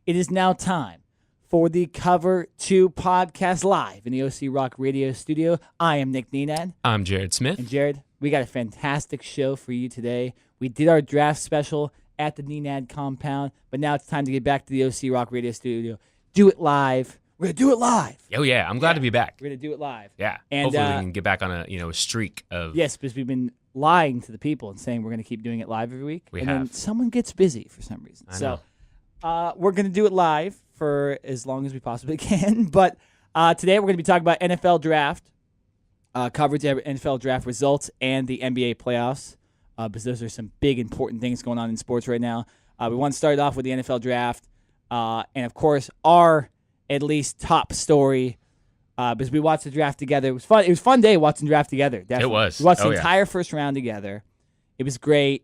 It is now time for the Cover 2 podcast live in the OC Rock Radio studio. I am Nick Nenad. I'm Jared Smith. And Jared, we got a fantastic show for you today. We did our draft special at the Nenad compound, but now it's time to get back to the OC Rock Radio studio. Do it live. We're going to do it live. Oh, yeah. I'm glad to be back. We're going to do it live. Yeah. And, hopefully we can get back on a streak of... Yes, because we've been lying to the people and saying we're going to keep doing it live every week. We and have. then someone gets busy for some reason. I know. So we're going to do it live for as long as we possibly can. But today we're going to be talking about NFL draft, coverage of NFL draft results, and the NBA playoffs, because those are some big, important things going on in sports right now. We want to start off with the NFL draft, and, of course, our at least top story, because we watched the draft together. It was fun. It was a fun day watching draft together. Definitely. It was. We watched the entire first round together. It was great.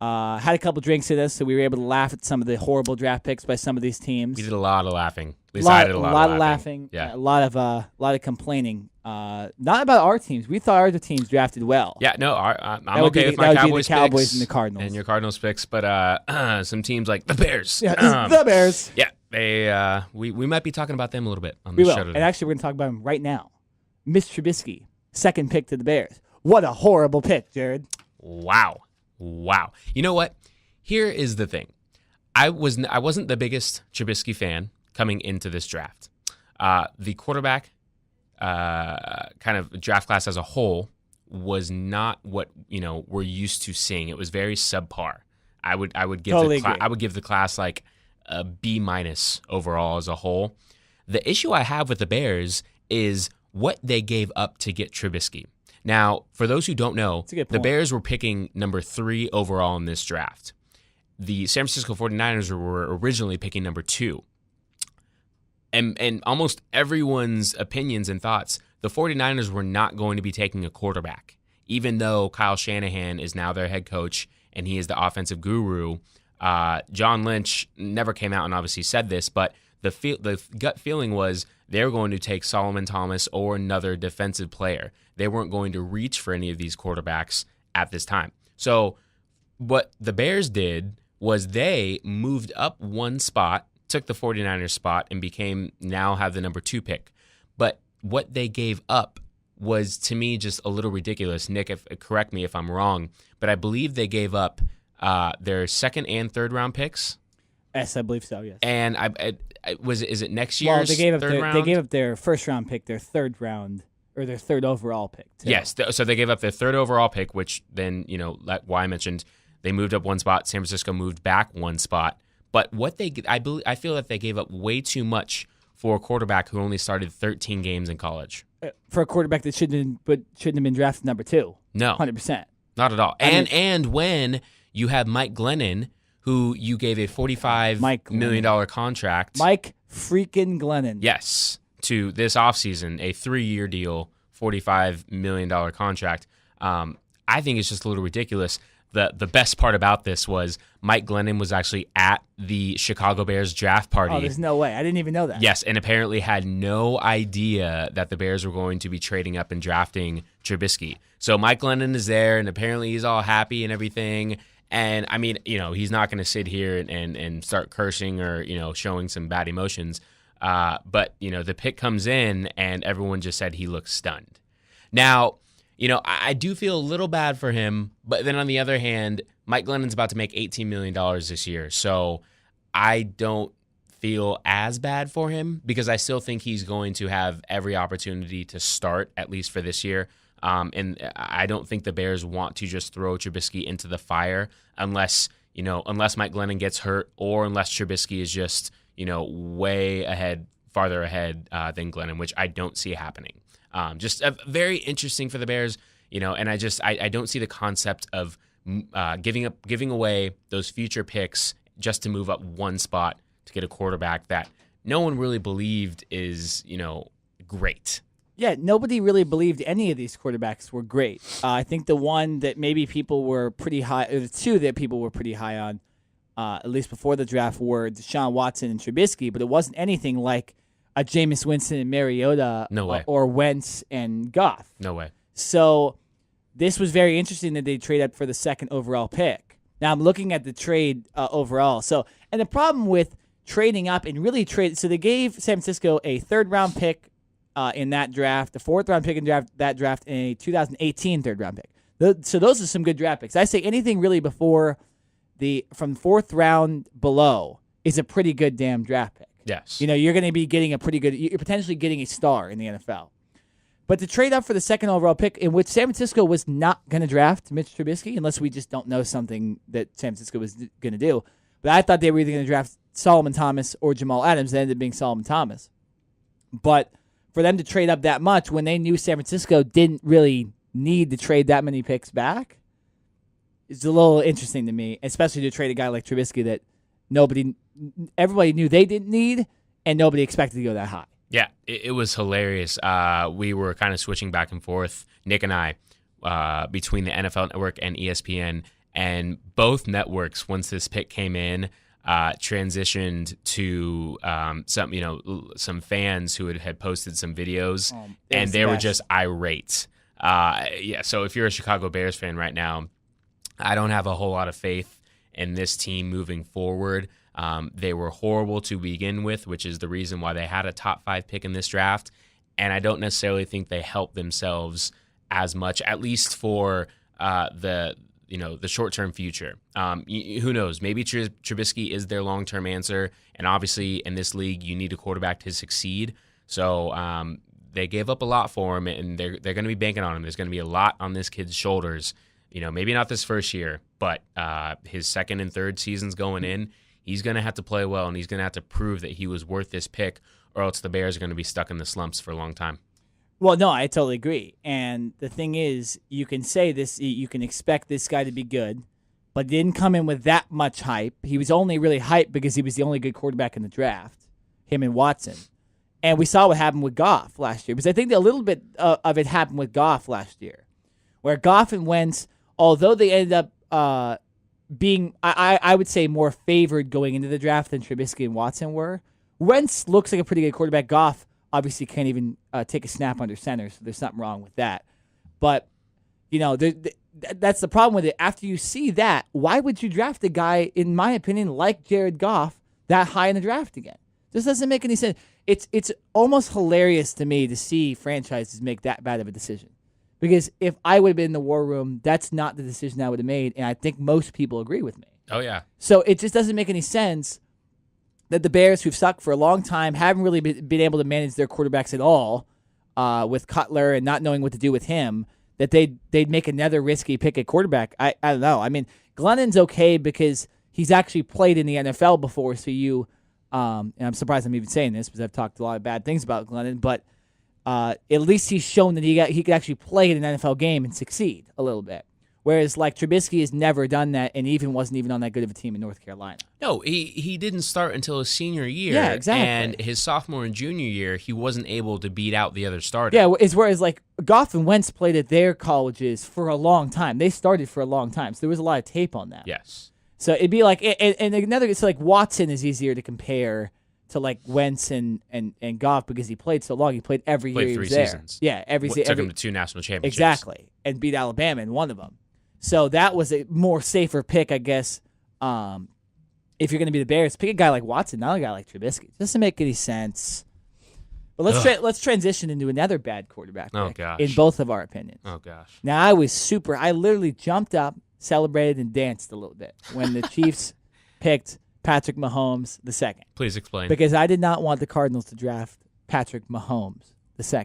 Had a couple drinks with us, so we were able to laugh at some of the horrible draft picks by some of these teams. We did a lot of laughing. At least I did a lot of laughing. A Yeah. lot of complaining. Not about our teams. We thought our teams drafted well. Yeah, no, I'm okay with my Cowboys picks and the Cardinals. and your Cardinals picks, but some teams like the Bears. Yeah, the Bears. Yeah, they we might be talking about them a little bit on We the will. show And today. actually, we're going to talk about him right now. Mitch Trubisky, second pick to the Bears. What a horrible pick, Jared. Wow. You know what? Here is the thing. I wasn't the biggest Trubisky fan coming into this draft. The quarterback kind of draft class as a whole was not what we're used to seeing. It was very subpar. I would give the class like a B- overall as a whole. The issue I have with the Bears is what they gave up to get Trubisky. Now, for those who don't know, the Bears were picking number 3 overall in this draft. The San Francisco 49ers were originally picking number 2. And almost everyone's opinions and thoughts, the 49ers were not going to be taking a quarterback. Even though Kyle Shanahan is now their head coach and he is the offensive guru, John Lynch never came out and obviously said this, but the gut feeling was they were going to take Solomon Thomas or another defensive player. They weren't going to reach for any of these quarterbacks at this time. So what the Bears did was they moved up one spot, took the 49ers spot, and now have the number 2 pick. But what they gave up was, to me, just a little ridiculous. Nick, correct me if I'm wrong, but I believe they gave up their second and third round picks. Yes, I believe so, yes. And is it next year's third round? They gave up their first round pick, their third round, or their third overall pick, too. Yes, so they gave up their third overall pick, which then, like why I mentioned, they moved up one spot. San Francisco moved back one spot. But I feel that they gave up way too much for a quarterback who only started 13 games in college. For a quarterback that shouldn't have been drafted number 2. No. 100%. Not at all. And when you have Mike Glennon, who you gave a $45 million contract. Mike freaking Glennon. Yes. To this offseason, a 3-year deal, $45 million contract. I think it's just a little ridiculous. The best part about this was Mike Glennon was actually at the Chicago Bears draft party. Oh, there's no way. I didn't even know that. Yes, and apparently had no idea that the Bears were going to be trading up and drafting Trubisky. So Mike Glennon is there, and apparently he's all happy and everything. And, I mean, he's not going to sit here and start cursing or, showing some bad emotions. But, the pick comes in, and everyone just said he looks stunned. Now, I do feel a little bad for him, but then on the other hand, Mike Glennon's about to make $18 million this year, so I don't feel as bad for him because I still think he's going to have every opportunity to start, at least for this year. And I don't think the Bears want to just throw Trubisky into the fire unless Mike Glennon gets hurt or unless Trubisky is just, farther ahead than Glennon, which I don't see happening. Just very interesting for the Bears, and I don't see the concept of giving away those future picks just to move up one spot to get a quarterback that no one really believed is, great. Yeah, nobody really believed any of these quarterbacks were great. I think the one that maybe people were pretty high, or the two that people were pretty high on, at least before the draft, were Deshaun Watson and Trubisky, but it wasn't anything like a Jameis Winston and Mariota. No way. Or Wentz and Goff. No way. So this was very interesting that they trade up for the second overall pick. Now I'm looking at the trade overall. And the problem with trading up and really trade. So they gave San Francisco a 3rd-round pick in that draft, the 4th-round pick in that draft, and a 2018 3rd-round pick. So those are some good draft picks. I say anything really before from 4th round below is a pretty good damn draft pick. Yes. You're going to be getting you're potentially getting a star in the NFL. But to trade up for the 2nd overall pick, in which San Francisco was not going to draft Mitch Trubisky, unless we just don't know something that San Francisco was going to do. But I thought they were either going to draft Solomon Thomas or Jamal Adams. It ended up being Solomon Thomas. But for them to trade up that much when they knew San Francisco didn't really need to trade that many picks back, is a little interesting to me, especially to trade a guy like Trubisky that everybody knew they didn't need, and nobody expected to go that high. Yeah, it was hilarious. We were kind of switching back and forth, Nick and I, between the NFL Network and ESPN, and both networks, once this pick came in, transitioned to some fans who had posted some videos, and they were just irate. So if you're a Chicago Bears fan right now, I don't have a whole lot of faith in this team moving forward. They were horrible to begin with, which is the reason why they had a top 5 pick in this draft. And I don't necessarily think they helped themselves as much, at least for the short-term future. Who knows? Maybe Trubisky is their long-term answer. And obviously in this league, you need a quarterback to succeed. So they gave up a lot for him, and they're going to be banking on him. There's going to be a lot on this kid's shoulders. Maybe not this first year, but his 2nd and 3rd seasons going in, he's going to have to play well, and he's going to have to prove that he was worth this pick, or else the Bears are going to be stuck in the slumps for a long time. Well, no, I totally agree. And the thing is, you can say this, you can expect this guy to be good, but he didn't come in with that much hype. He was only really hyped because he was the only good quarterback in the draft, him and Watson. And we saw what happened with Goff last year, because I think a little bit of it happened with Goff last year, where Goff and Wentz, although they ended up being, I would say, more favored going into the draft than Trubisky and Watson were, Wentz looks like a pretty good quarterback. Goff obviously can't even take a snap under center, so there's something wrong with that. But, that's the problem with it. After you see that, why would you draft a guy, in my opinion, like Jared Goff, that high in the draft again? This doesn't make any sense. It's almost hilarious to me to see franchises make that bad of a decision. Because if I would have been in the war room, that's not the decision I would have made, and I think most people agree with me. Oh, yeah. So it just doesn't make any sense that the Bears, who've sucked for a long time, haven't really been able to manage their quarterbacks at all with Cutler and not knowing what to do with him, that they'd make another risky pick at quarterback. I don't know. I mean, Glennon's okay because he's actually played in the NFL before, so and I'm surprised I'm even saying this because I've talked a lot of bad things about Glennon, but at least he's shown that he could actually play in an NFL game and succeed a little bit. Whereas, like, Trubisky has never done that and wasn't even on that good of a team in North Carolina. No, he didn't start until his senior year. Yeah, exactly. And his sophomore and junior year, he wasn't able to beat out the other starters. Yeah, whereas, like, Goff and Wentz played at their colleges for a long time. They started for a long time, so there was a lot of tape on that. Yes. So it'd be like, and another, so like Watson is easier to compare to like Wentz and Goff because he played so long. He played every year he was there. 3 seasons. Yeah, Took him to 2 national championships. Exactly, and beat Alabama in one of them. So that was a more safer pick, I guess. If you're going to be the Bears, pick a guy like Watson, not a guy like Trubisky. It doesn't make any sense. But let's transition into another bad quarterback pick, gosh. in both of our opinions. Oh, gosh. Now, I literally jumped up, celebrated, and danced a little bit when the Chiefs picked Patrick Mahomes II. Please explain. Because I did not want the Cardinals to draft Patrick Mahomes II.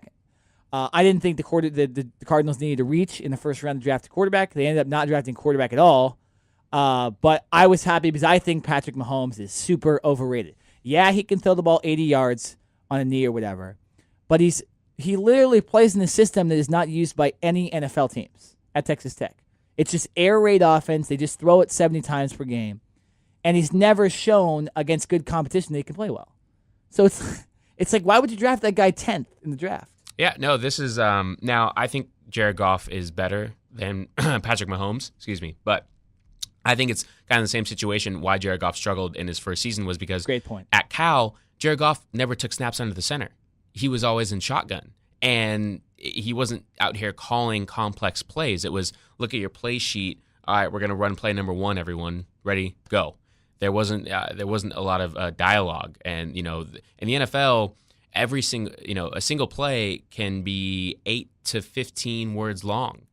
I didn't think the Cardinals needed to reach in the first round to draft a quarterback. They ended up not drafting quarterback at all. But I was happy because I think Patrick Mahomes is super overrated. Yeah, he can throw the ball 80 yards on a knee or whatever, but he literally plays in a system that is not used by any NFL teams at Texas Tech. It's just air raid offense. They just throw it 70 times per game, and he's never shown against good competition that he can play well. So it's like, why would you draft that guy 10th in the draft? Yeah, no, this is now I think Jared Goff is better than Patrick Mahomes, but I think it's kind of the same situation. Why Jared Goff struggled in his first season was because Great point. At Cal, Jared Goff never took snaps under the center. He was always in shotgun, and he wasn't out here calling complex plays. It was, look at your play sheet. All right, we're going to run play number 1, everyone. Ready, go. There wasn't a lot of dialogue, and in the NFL, every single a single play can be 8 to 15 words long,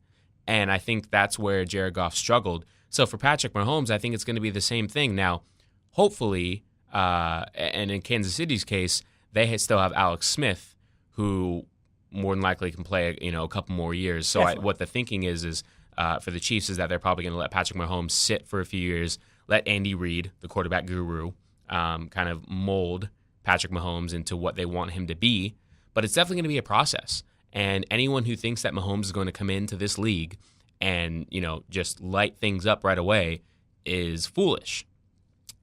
and I think that's where Jared Goff struggled. So for Patrick Mahomes, I think it's going to be the same thing. Now, hopefully, and in Kansas City's case, they still have Alex Smith, who more than likely can play a couple more years. So what the thinking is for the Chiefs is that they're probably going to let Patrick Mahomes sit for a few years. Let Andy Reid, the quarterback guru, kind of mold Patrick Mahomes into what they want him to be. But it's definitely going to be a process. And anyone who thinks that Mahomes is going to come into this league and, just light things up right away is foolish.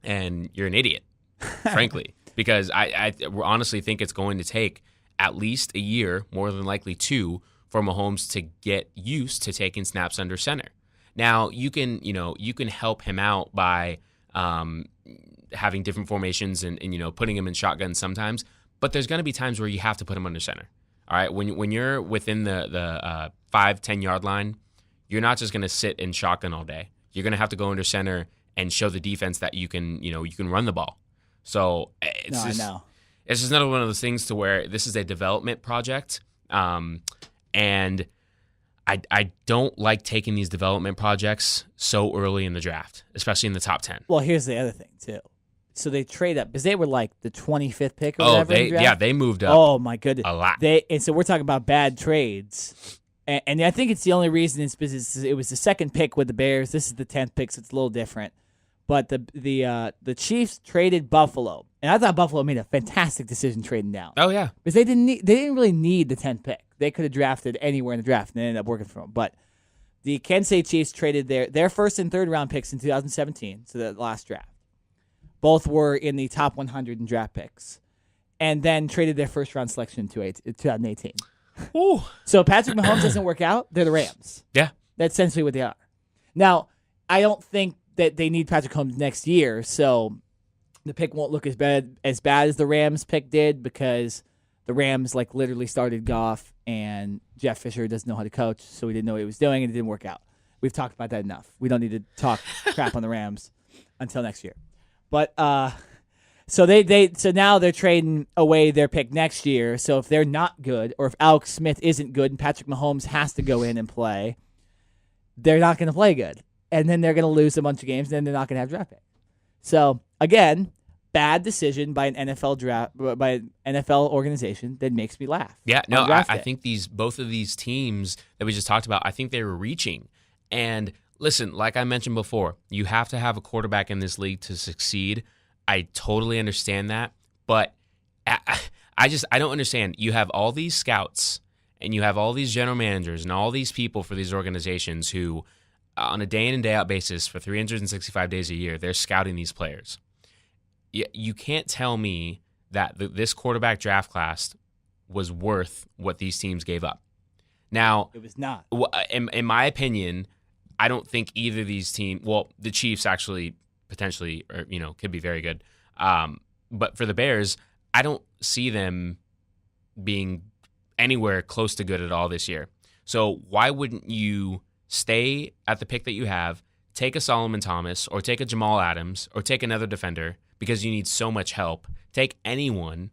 And you're an idiot, frankly, because I honestly think it's going to take at least a year, more than likely 2, for Mahomes to get used to taking snaps under center. Now, you can help him out by having different formations and putting him in shotgun sometimes, but there's going to be times where you have to put him under center. All right, when you're within the 5-10 yard line, you're not just going to sit in shotgun all day. You're going to have to go under center and show the defense that you can run the ball. So it's just another one of those things to where this is a development project, and I don't like taking these development projects so early in the draft, especially in the top 10. Well, here's the other thing, too. So they trade up because they were like the 25th pick or whatever. They moved up. Oh, my goodness. A lot. And so we're talking about bad trades. And I think it's the only reason is because it was the second pick with the Bears. This is the 10th pick, so it's a little different. But the Chiefs traded Buffalo. And I thought Buffalo made a fantastic decision trading down. Oh, yeah. Because they didn't really need the 10th pick. They could have drafted anywhere in the draft, and they ended up working for them. But the Kansas City Chiefs traded their first and third round picks in 2017, so the last draft. Both were in the top 100 in draft picks, and then traded their first round selection in 2018. Ooh. So Patrick Mahomes doesn't work out. They're the Rams. Yeah. That's essentially what they are. Now, I don't think that they need Patrick Mahomes next year, so the pick won't look as bad as the Rams pick did because the Rams literally started Goff, and Jeff Fisher doesn't know how to coach, so he didn't know what he was doing, and it didn't work out. We've talked about that enough. We don't need to talk crap on the Rams until next year. But so now they're trading away their pick next year. So if they're not good, or if Alex Smith isn't good, and Patrick Mahomes has to go in and play, they're not going to play good, and then they're going to lose a bunch of games, and then they're not going to have draft pick. So again, bad decision by an NFL organization that makes me laugh. Yeah, no, I think both of these teams that we just talked about, I think they were reaching. And listen, like I mentioned before, you have to have a quarterback in this league to succeed. I totally understand that, but I don't understand. You have all these scouts and you have all these general managers and all these people for these organizations who, on a day in and day out basis for 365 days a year, they're scouting these players. You can't tell me that this quarterback draft class was worth what these teams gave up. Now, it was not. In my opinion, I don't think either of these teams. Well, the Chiefs actually potentially, could be very good. But for the Bears, I don't see them being anywhere close to good at all this year. So why wouldn't you stay at the pick that you have, take a Solomon Thomas, or take a Jamal Adams, or take another defender? Because you need so much help. Take anyone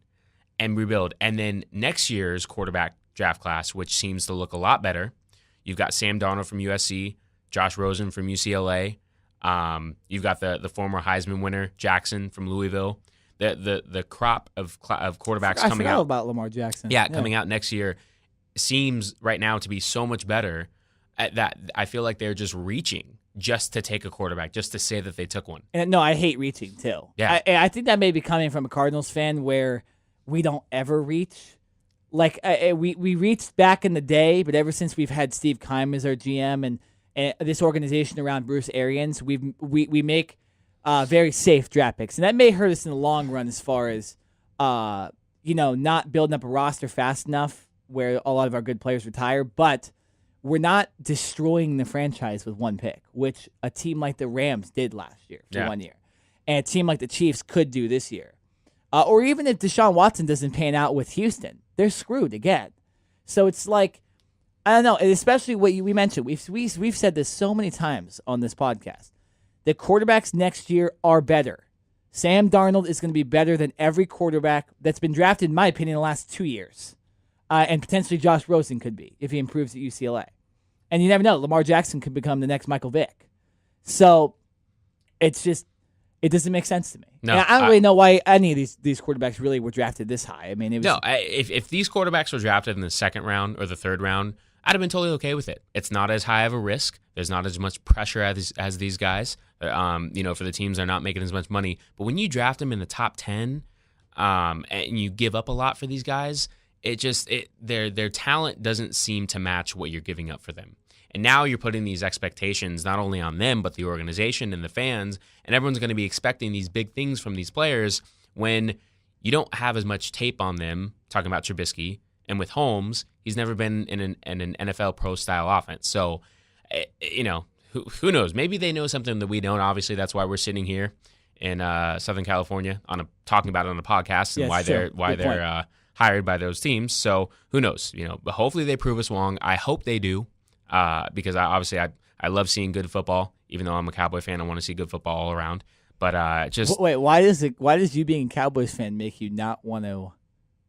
and rebuild. And then next year's quarterback draft class, which seems to look a lot better, you've got Sam Darnold from USC, Josh Rosen from UCLA. You've got the former Heisman winner, Jackson from Louisville. The crop of quarterbacks coming out. I forgot about Lamar Jackson. Yeah, coming out next year seems right now to be so much better that I feel like they're just reaching just to take a quarterback, just to say that they took one. And no, I hate reaching too. Yeah. I think that may be coming from a Cardinals fan where we don't ever reach. We reached back in the day, but ever since we've had Steve Keim as our GM and this organization around Bruce Arians, we make very safe draft picks. And that may hurt us in the long run as far as not building up a roster fast enough where a lot of our good players retire, but we're not destroying the franchise with one pick, which a team like the Rams did last year for 1 year. And a team like the Chiefs could do this year. Or even if Deshaun Watson doesn't pan out with Houston, they're screwed again. So it's like, I don't know, and especially what we mentioned. We've said this so many times on this podcast. The quarterbacks next year are better Sam Darnold is going to be better than every quarterback that's been drafted, in my opinion, in the last 2 years. And potentially Josh Rosen could be if he improves at UCLA. And you never know. Lamar Jackson could become the next Michael Vick. So it's just, it doesn't make sense to me. No, and I don't really know why any of these quarterbacks really were drafted this high. I mean, it was. If these quarterbacks were drafted in the second round or the third round, I'd have been totally okay with it. It's not as high of a risk. There's not as much pressure as these guys. For the teams, they're not making as much money. But when you draft them in the top 10, and you give up a lot for these guys, their talent doesn't seem to match what you're giving up for them. And now you're putting these expectations not only on them, but the organization and the fans, and everyone's going to be expecting these big things from these players when you don't have as much tape on them, talking about Trubisky, and with Holmes, he's never been in an NFL pro-style offense. So, who knows? Maybe they know something that we don't. Obviously, that's why we're sitting here in Southern California talking about it on a podcast and why they're hired by those teams. So who knows? But hopefully they prove us wrong. I hope they do. Because I love seeing good football. Even though I'm a Cowboy fan, I want to see good football all around. But wait, why does you being a Cowboys fan make you not want to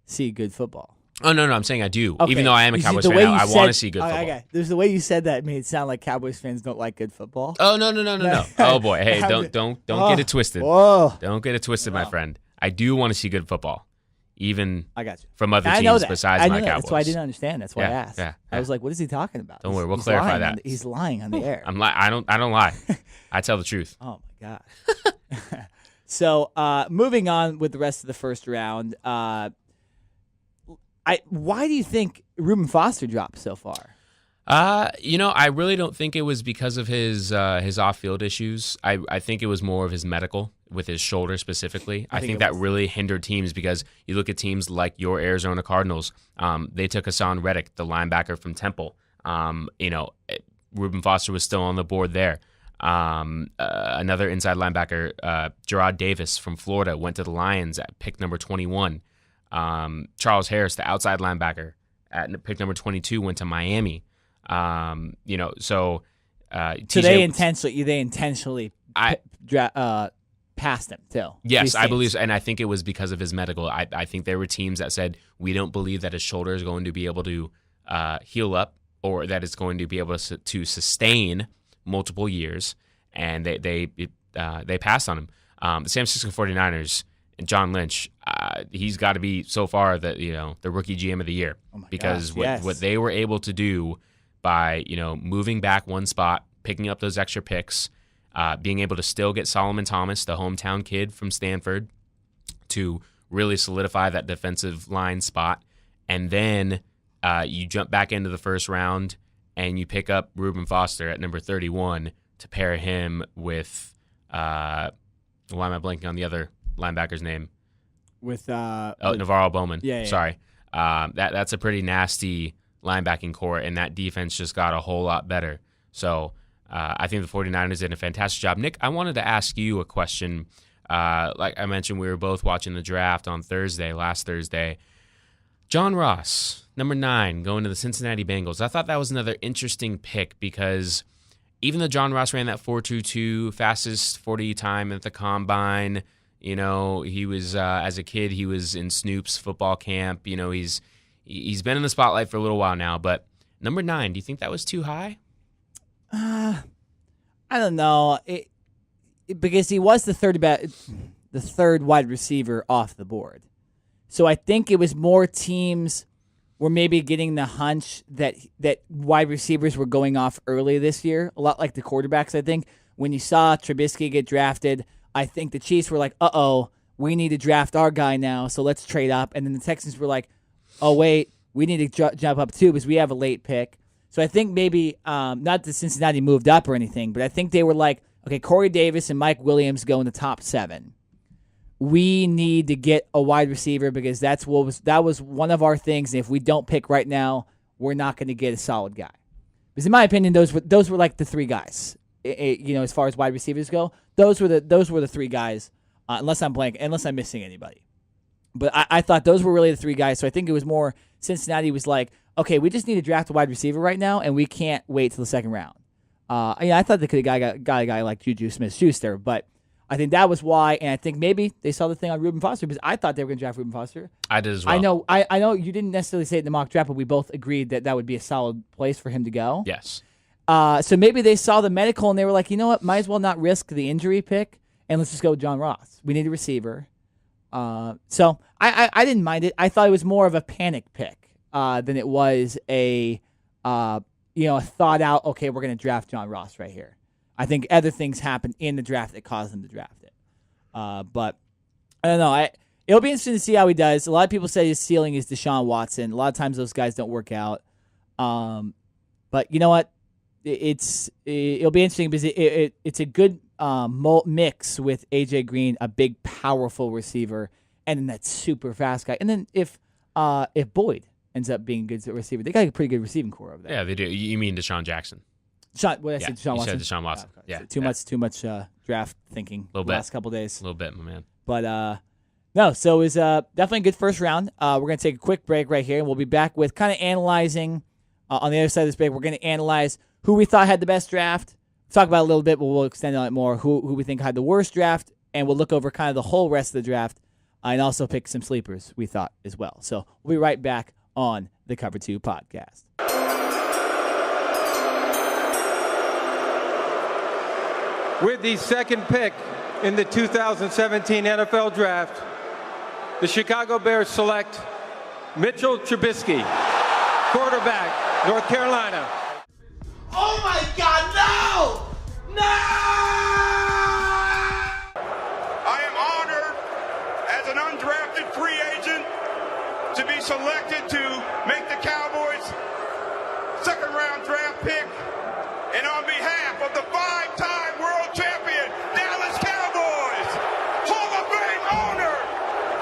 see good football? Oh no, I'm saying I do. Okay. Even though I am a Cowboys fan, I want to see good football. Okay. There's the way you said that made it sound like Cowboys fans don't like good football. Oh no. Oh boy, hey, don't get it twisted. Whoa. Don't get it twisted, my friend. I do want to see good football. Even I got you. From other teams besides my Cowboys. That's why I didn't understand. That's why I asked. Yeah. I was like, what is he talking about? Don't worry, we'll clarify that. He's lying on the air. I don't lie. I tell the truth. Oh my God. So moving on with the rest of the first round, why do you think Reuben Foster dropped so far? I really don't think it was because of his off-field issues. I think it was more of his medical with his shoulder specifically. I think that really hindered teams because you look at teams like your Arizona Cardinals. They took Hassan Reddick, the linebacker from Temple. Reuben Foster was still on the board there. Another inside linebacker, Gerard Davis from Florida, went to the Lions at pick number 21. Charles Harris, the outside linebacker, at pick number 22, went to Miami. So they intentionally passed him too. Yes, I believe so, and I think it was because of his medical. I think there were teams that said we don't believe that his shoulder is going to be able to heal up or that it's going to be able to sustain multiple years, and they passed on him. The San Francisco 49ers and John Lynch, he's got to be so far the rookie GM of the year because what they were able to do by moving back one spot, picking up those extra picks, being able to still get Solomon Thomas, the hometown kid from Stanford, to really solidify that defensive line spot, and then you jump back into the first round and you pick up Reuben Foster at number 31 to pair him with why am I blanking on the other linebacker's name? With Navarro Bowman. Yeah. Sorry. That's a pretty nasty linebacking core, and that defense just got a whole lot better. So I think the 49ers did a fantastic job. Nick, I wanted to ask you a question. Like I mentioned, we were both watching the draft on last Thursday. John Ross, number 9, going to the Cincinnati Bengals. I thought that was another interesting pick because even though John Ross ran that 4.22, fastest 40 time at the combine, he was as a kid he was in Snoop's football camp. He's been in the spotlight for a little while now. But number 9, do you think that was too high? I don't know. Because he was the third wide receiver off the board. So I think it was more teams were maybe getting the hunch that wide receivers were going off early this year, a lot like the quarterbacks. I think when you saw Trubisky get drafted, I think the Chiefs were like, uh-oh, we need to draft our guy now, so let's trade up. And then the Texans were like, oh, wait, we need to jump up too because we have a late pick. So I think maybe, not that Cincinnati moved up or anything, but I think they were like, okay, Corey Davis and Mike Williams go in the top 7. We need to get a wide receiver because that was one of our things. And if we don't pick right now, we're not going to get a solid guy. Because in my opinion, those were like the 3 guys. As far as wide receivers go, those were the 3 guys. Unless I'm missing anybody. But I thought those were really the 3 guys. So I think it was more Cincinnati was like, okay, we just need to draft a wide receiver right now, and we can't wait till the second round. I thought they could have got a guy like Juju Smith-Schuster, but I think that was why, and I think maybe they saw the thing on Reuben Foster because I thought they were going to draft Reuben Foster. I did as well. I know you didn't necessarily say it in the mock draft, but we both agreed that would be a solid place for him to go. Yes. So maybe they saw the medical and they were like, you know what, might as well not risk the injury pick, and let's just go with John Ross. We need a receiver. So I didn't mind it. I thought it was more of a panic pick than it was a thought out. Okay, we're going to draft John Ross right here. I think other things happened in the draft that caused them to draft it. But I don't know. It'll be interesting to see how he does. A lot of people say his ceiling is Deshaun Watson. A lot of times those guys don't work out. But you know what? It'll be interesting because it's a good mix with A.J. Green, a big, powerful receiver, and then that super fast guy. And then if Boyd ends up being a good receiver, they got a pretty good receiving core over there. Yeah, they do. You mean Deshaun Jackson? What did I say? Deshaun Watson. You said Deshaun Watson. Okay. Yeah. Too much draft thinking. Little last bit. Couple days. A little bit, my man. But no, so it was definitely a good first round. We're gonna take a quick break right here, and we'll be back with kind of analyzing on the other side of this break. We're gonna analyze who we thought had the best draft. Talk about it a little bit, but we'll extend on it more. Who we think had the worst draft, and we'll look over kind of the whole rest of the draft, and also pick some sleepers we thought as well. So we'll be right back on the Cover 2 podcast. With the second pick in the 2017 NFL Draft, the Chicago Bears select Mitchell Trubisky, quarterback, North Carolina. Oh my God, no! No! I am honored as an undrafted free agent to be selected to make the Cowboys' second-round draft pick. And on behalf of the five-time world champion Dallas Cowboys, Hall of Fame owner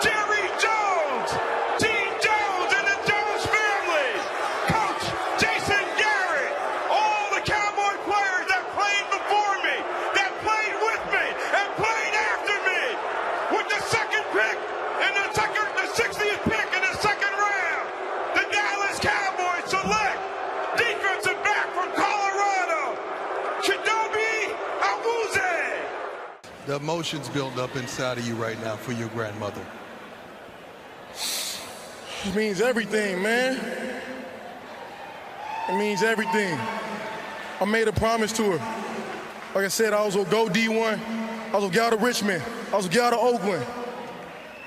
Jerry Jones, Gene Jones and the Jones family, Coach Jason Garrett, all the Cowboy players that played before me, that played with me, and played after me, with the second pick and the 60th pick in the second round, the Dallas Cowboys select defensive back from Colorado, Chidobe Awuzie. The emotions build up inside of you right now for your grandmother. It means everything, man. It means everything. I made a promise to her. Like I said, I was gonna go D1. I was gonna get out of Richmond. I was gonna get out of Oakland.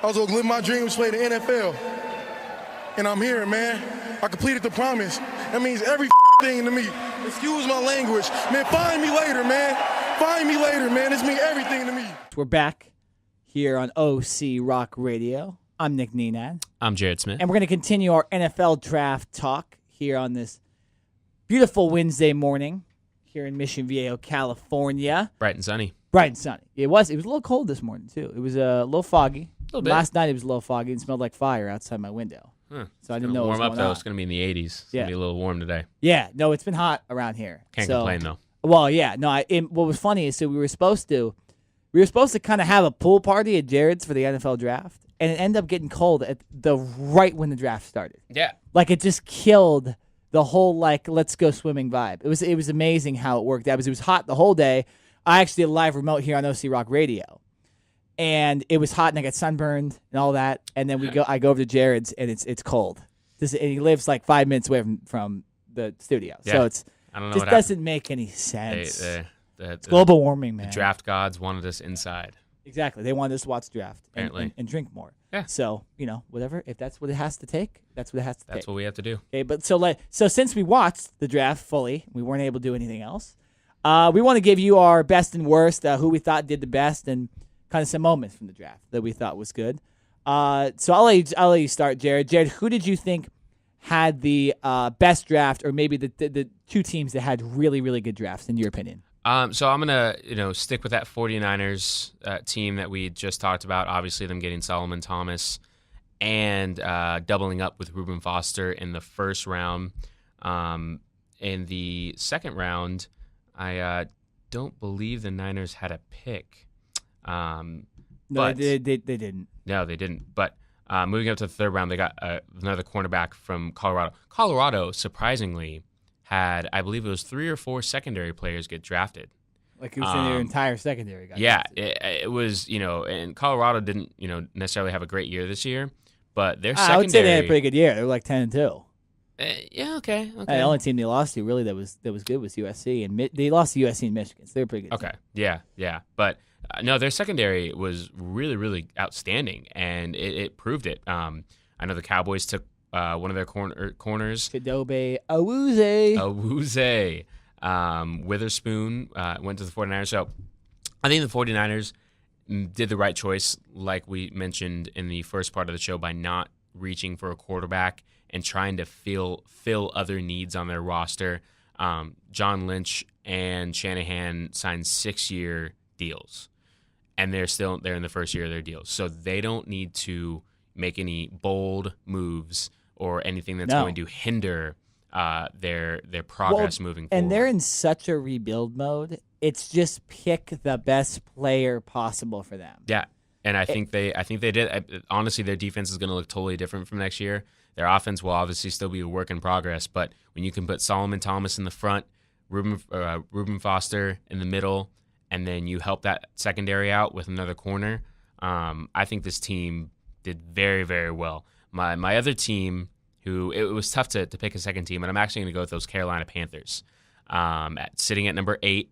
I was gonna live my dreams, play the NFL. And I'm here, man. I completed the promise. That means everything to me. Excuse my language. Man, find me later, man. Find me later, man. This means everything to me. We're back here on OC Rock Radio. I'm Nick Nenad. I'm Jared Smith. And we're going to continue our NFL draft talk here on this beautiful Wednesday morning here in Mission Viejo, California. Bright and sunny. Bright and sunny. It was a little cold this morning, too. It was a little foggy. A little bit. Last night it was a little foggy and smelled like fire outside my window. Huh. So I didn't know warm what was up, going though. on. It's going to be in the 80s. It's Yeah. going to be a little warm today. Yeah, no, it's been hot around here. Can't So- complain, though. Well, yeah, no. What was funny is we were supposed to kind of have a pool party at Jared's for the NFL draft, and it ended up getting cold at right when the draft started. Yeah. Like it just killed the whole let's go swimming vibe. It was amazing how it worked out because it was hot the whole day. I actually did a live remote here on OC Rock Radio, and it was hot and I got sunburned and all that. And then I go over to Jared's and it's cold. And he lives like 5 minutes away from the studio, Yeah. so it's. I don't know Just what happened. doesn't make any sense. It's Global warming, man. The draft gods wanted us inside. Exactly. They wanted us to watch the draft Apparently. and drink more. Yeah. So, whatever. If that's what it has to take, that's what it has to take. That's what we have to do. Okay, but so since we watched the draft fully, we weren't able to do anything else. We want to give you our best and worst, who we thought did the best, and kind of some moments from the draft that we thought was good. So I'll let you start, Jared. Jared, who did you think had the best draft, or maybe the two teams that had really, really good drafts, in your opinion? So I'm going to, stick with that 49ers team that we just talked about. Obviously, them getting Solomon Thomas and doubling up with Reuben Foster in the first round. In the second round, I don't believe the Niners had a pick. No, but they didn't. No, they didn't. But moving up to the third round, they got another cornerback from Colorado. Colorado, surprisingly, had, I believe it was 3 or 4 secondary players get drafted. Like it was in their entire secondary. Yeah, it was, and Colorado didn't, necessarily have a great year this year, but their secondary. I would say they had a pretty good year. They were like 10-2. Yeah, okay. The only team they lost to really that was good was USC, and they lost to USC and Michigan. So they're pretty good. Okay, yeah, but no, their secondary was really, really outstanding, and it proved it. I know the Cowboys took one of their corners, Chidobe Awuzie. Witherspoon went to the 49ers. So I think the 49ers did the right choice, like we mentioned in the first part of the show, by not reaching for a quarterback and trying to fill other needs on their roster. John Lynch and Shanahan signed 6-year deals, and they're in the first year of their deals. So they don't need to make any bold moves or anything that's going to hinder their progress moving forward. And they're in such a rebuild mode. It's just pick the best player possible for them. Yeah, and I think they did. Honestly, their defense is going to look totally different from next year. Their offense will obviously still be a work in progress, but when you can put Solomon Thomas in the front, Reuben Foster in the middle, and then you help that secondary out with another corner, I think this team did very, very well. My other team, who it was tough to pick a second team, but I'm actually going to go with those Carolina Panthers. Sitting at number 8,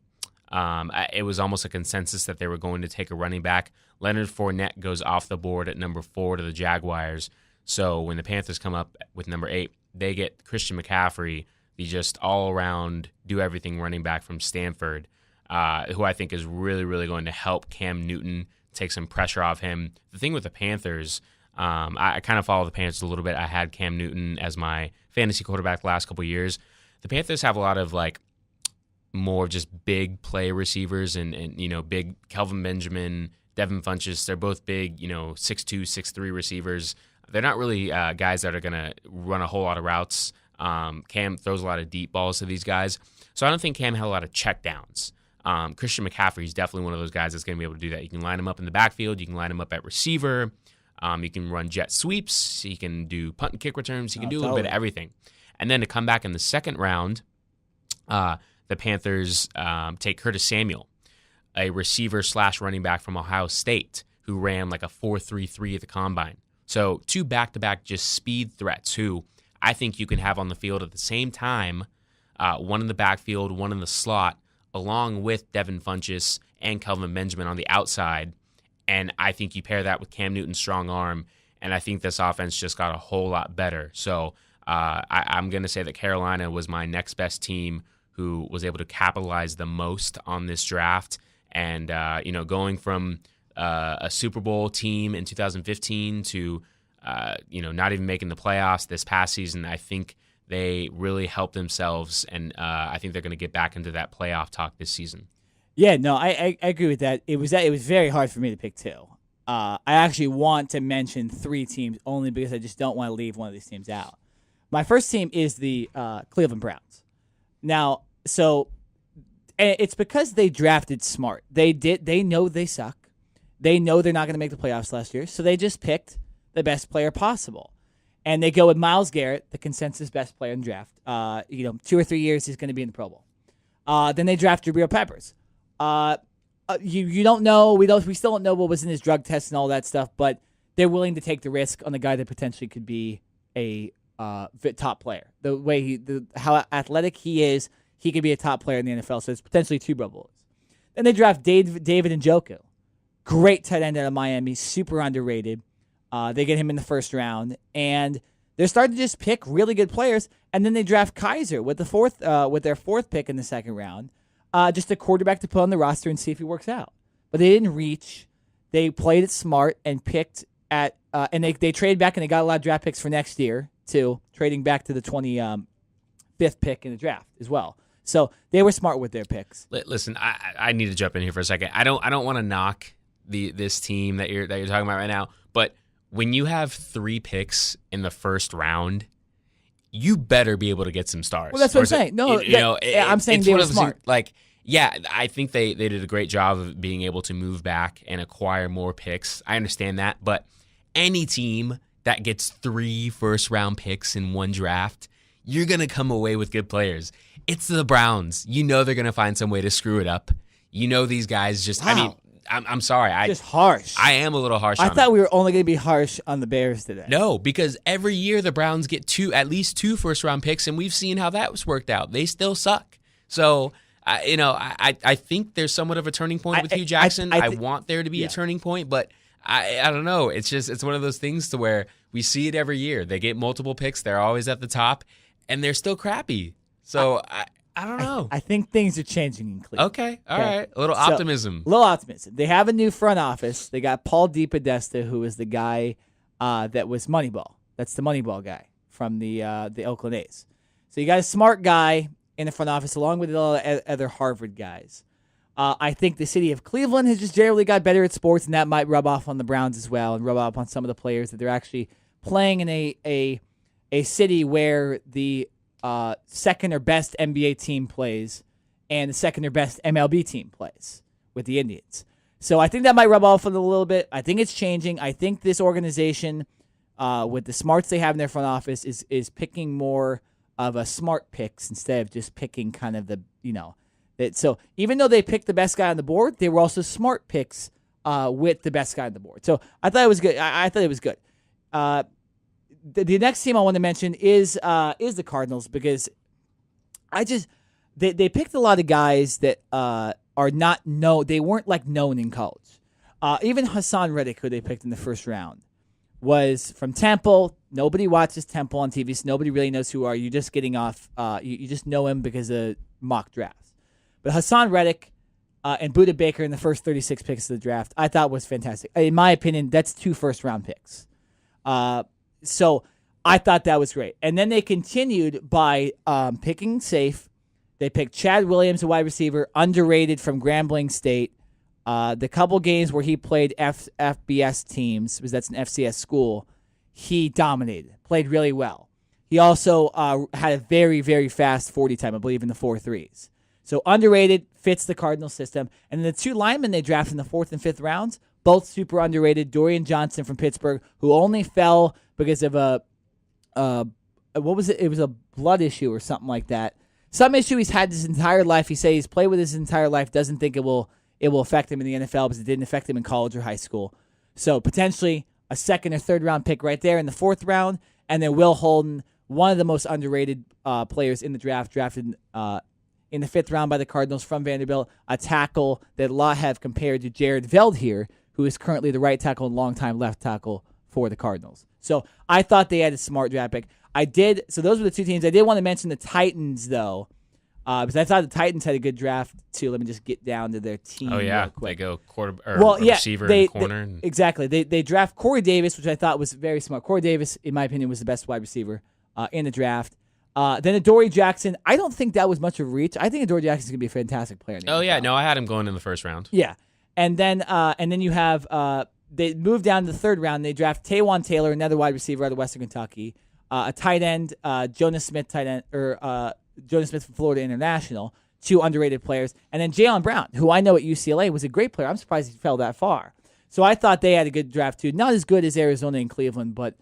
it was almost a consensus that they were going to take a running back. Leonard Fournette goes off the board at number 4 to the Jaguars. So when the Panthers come up with number 8, they get Christian McCaffrey, the just all-around, do-everything running back from Stanford, who I think is really, really going to help Cam Newton take some pressure off him. The thing with the Panthers, I kind of follow the Panthers a little bit. I had Cam Newton as my fantasy quarterback the last couple of years. The Panthers have a lot of more just big play receivers and big Kelvin Benjamin, Devin Funchess. They're both big, 6'2", 6'3" receivers. They're not really guys that are going to run a whole lot of routes. Cam throws a lot of deep balls to these guys. So I don't think Cam had a lot of checkdowns. Christian McCaffrey is definitely one of those guys that's going to be able to do that. You can line him up in the backfield. You can line him up at receiver. You can run jet sweeps. He can do punt and kick returns. He can do a little bit of everything. And then to come back in the second round, the Panthers take Curtis Samuel, a receiver/running back from Ohio State who ran like a 4.33 at the combine. So 2 back-to-back just speed threats who I think you can have on the field at the same time, one in the backfield, one in the slot, along with Devin Funchess and Kelvin Benjamin on the outside. And I think you pair that with Cam Newton's strong arm, and I think this offense just got a whole lot better. So I'm going to say that Carolina was my next best team who was able to capitalize the most on this draft. And, going from a Super Bowl team in 2015 to, not even making the playoffs this past season, I think they really helped themselves, and I think they're going to get back into that playoff talk this season. Yeah, no, I agree with that. It was very hard for me to pick 2. I actually want to mention 3 teams only because I just don't want to leave one of these teams out. My first team is the Cleveland Browns. Now, it's because they drafted smart. They know they suck. They know they're not going to make the playoffs last year, so they just picked the best player possible. And they go with Myles Garrett, the consensus best player in the draft. 2 or 3 years he's going to be in the Pro Bowl. Then they draft Jabril Peppers. You don't know. We still don't know what was in his drug test and all that stuff, but they're willing to take the risk on the guy that potentially could be a top player. The way how athletic he is, he could be a top player in the NFL. So it's potentially 2 Pro Bowls. Then they draft David Njoku, great tight end out of Miami, super underrated. They get him in the first round, and they're starting to just pick really good players. And then they draft Kaiser with their 4th pick in the second round. Just a quarterback to put on the roster and see if he works out. But they didn't reach. They played it smart and picked at and they traded back and they got a lot of draft picks for next year too, trading back to the 25th pick in the draft as well. So they were smart with their picks. Listen, I need to jump in here for a second. I don't want to knock this team that you're talking about right now, but when you have 3 picks in the first round, you better be able to get some stars. Well, that's what I'm saying. No, I'm saying they were smart. I think they did a great job of being able to move back and acquire more picks. I understand that, but any team that gets 3 first-round picks in one draft, you're going to come away with good players. It's the Browns. You know they're going to find some way to screw it up. these guys just. Wow. I mean, I'm sorry. Just harsh. I am a little harsh. I on thought we were only going to be harsh on the Bears today. No, because every year the Browns get at least two first-round picks, and we've seen how that was worked out. They still suck. So, I think there's somewhat of a turning point with Hugh Jackson. I want there to be a turning point, but I don't know. It's one of those things to where we see it every year. They get multiple picks. They're always at the top, and they're still crappy. So, I don't know. I think things are changing in Cleveland. Okay, all right. A little optimism. A little optimism. They have a new front office. They got Paul DePodesta, who is the guy that was Moneyball. That's the Moneyball guy from the Oakland A's. So you got a smart guy in the front office, along with all the other Harvard guys. I think the city of Cleveland has just generally got better at sports, and that might rub off on the Browns as well, and rub off on some of the players that they're actually playing in a city where the second or best NBA team plays and the second or best MLB team plays with the Indians. So I think that might rub off on it a little bit. I think it's changing. I think this organization, with the smarts they have in their front office, is picking more of a smart picks instead of just picking kind of so even though they picked the best guy on the board, they were also smart picks with the best guy on the board. So I thought it was good. I thought it was good. The next team I want to mention is the Cardinals, because they picked a lot of guys that are not known. They weren't known in college. Even Hassan Reddick, who they picked in the first round, was from Temple. Nobody watches Temple on TV, so nobody really knows who are. You're just getting off. You just know him because of mock drafts. But Hassan Reddick and Budda Baker in the first 36 picks of the draft, I thought was fantastic. In my opinion, that's 2 first-round picks. So I thought that was great. And then they continued by picking safe. They picked Chad Williams, a wide receiver, underrated from Grambling State. The couple games where he played FBS teams, because that's an FCS school, he dominated, played really well. He also had a very, very fast 40 time, I believe, in the 4.3s. So underrated, fits the Cardinal system. And the 2 linemen they drafted in the 4th and 5th rounds, both super underrated. Dorian Johnson from Pittsburgh, who only fell because of what was it? It was a blood issue or something like that. Some issue he's had his entire life. He says he's played with his entire life, doesn't think it will affect him in the NFL because it didn't affect him in college or high school. So potentially a 2nd or 3rd round pick right there in the 4th round. And then Will Holden, one of the most underrated players in the draft, drafted in the 5th round by the Cardinals from Vanderbilt, a tackle that a lot have compared to Jared Veldheer, who is currently the right tackle and longtime left tackle for the Cardinals. So I thought they had a smart draft pick. So those were the 2 teams. I did want to mention the Titans, though, because I thought the Titans had a good draft, too. Let me just get down to their team real quick. They go receiver and corner. Exactly. They draft Corey Davis, which I thought was very smart. Corey Davis, in my opinion, was the best wide receiver in the draft. Then Adoree Jackson. I don't think that was much of a reach. I think Adoree Jackson's going to be a fantastic player. No, I had him going in the 1st round. Yeah. And then you have they moved down to the 3rd round. They draft Taywan Taylor, another wide receiver out of Western Kentucky, a tight end, Jonas Smith Jonas Smith from Florida International, 2 underrated players, and then Jaylen Brown, who I know at UCLA was a great player. I'm surprised he fell that far. So I thought they had a good draft too. Not as good as Arizona and Cleveland, but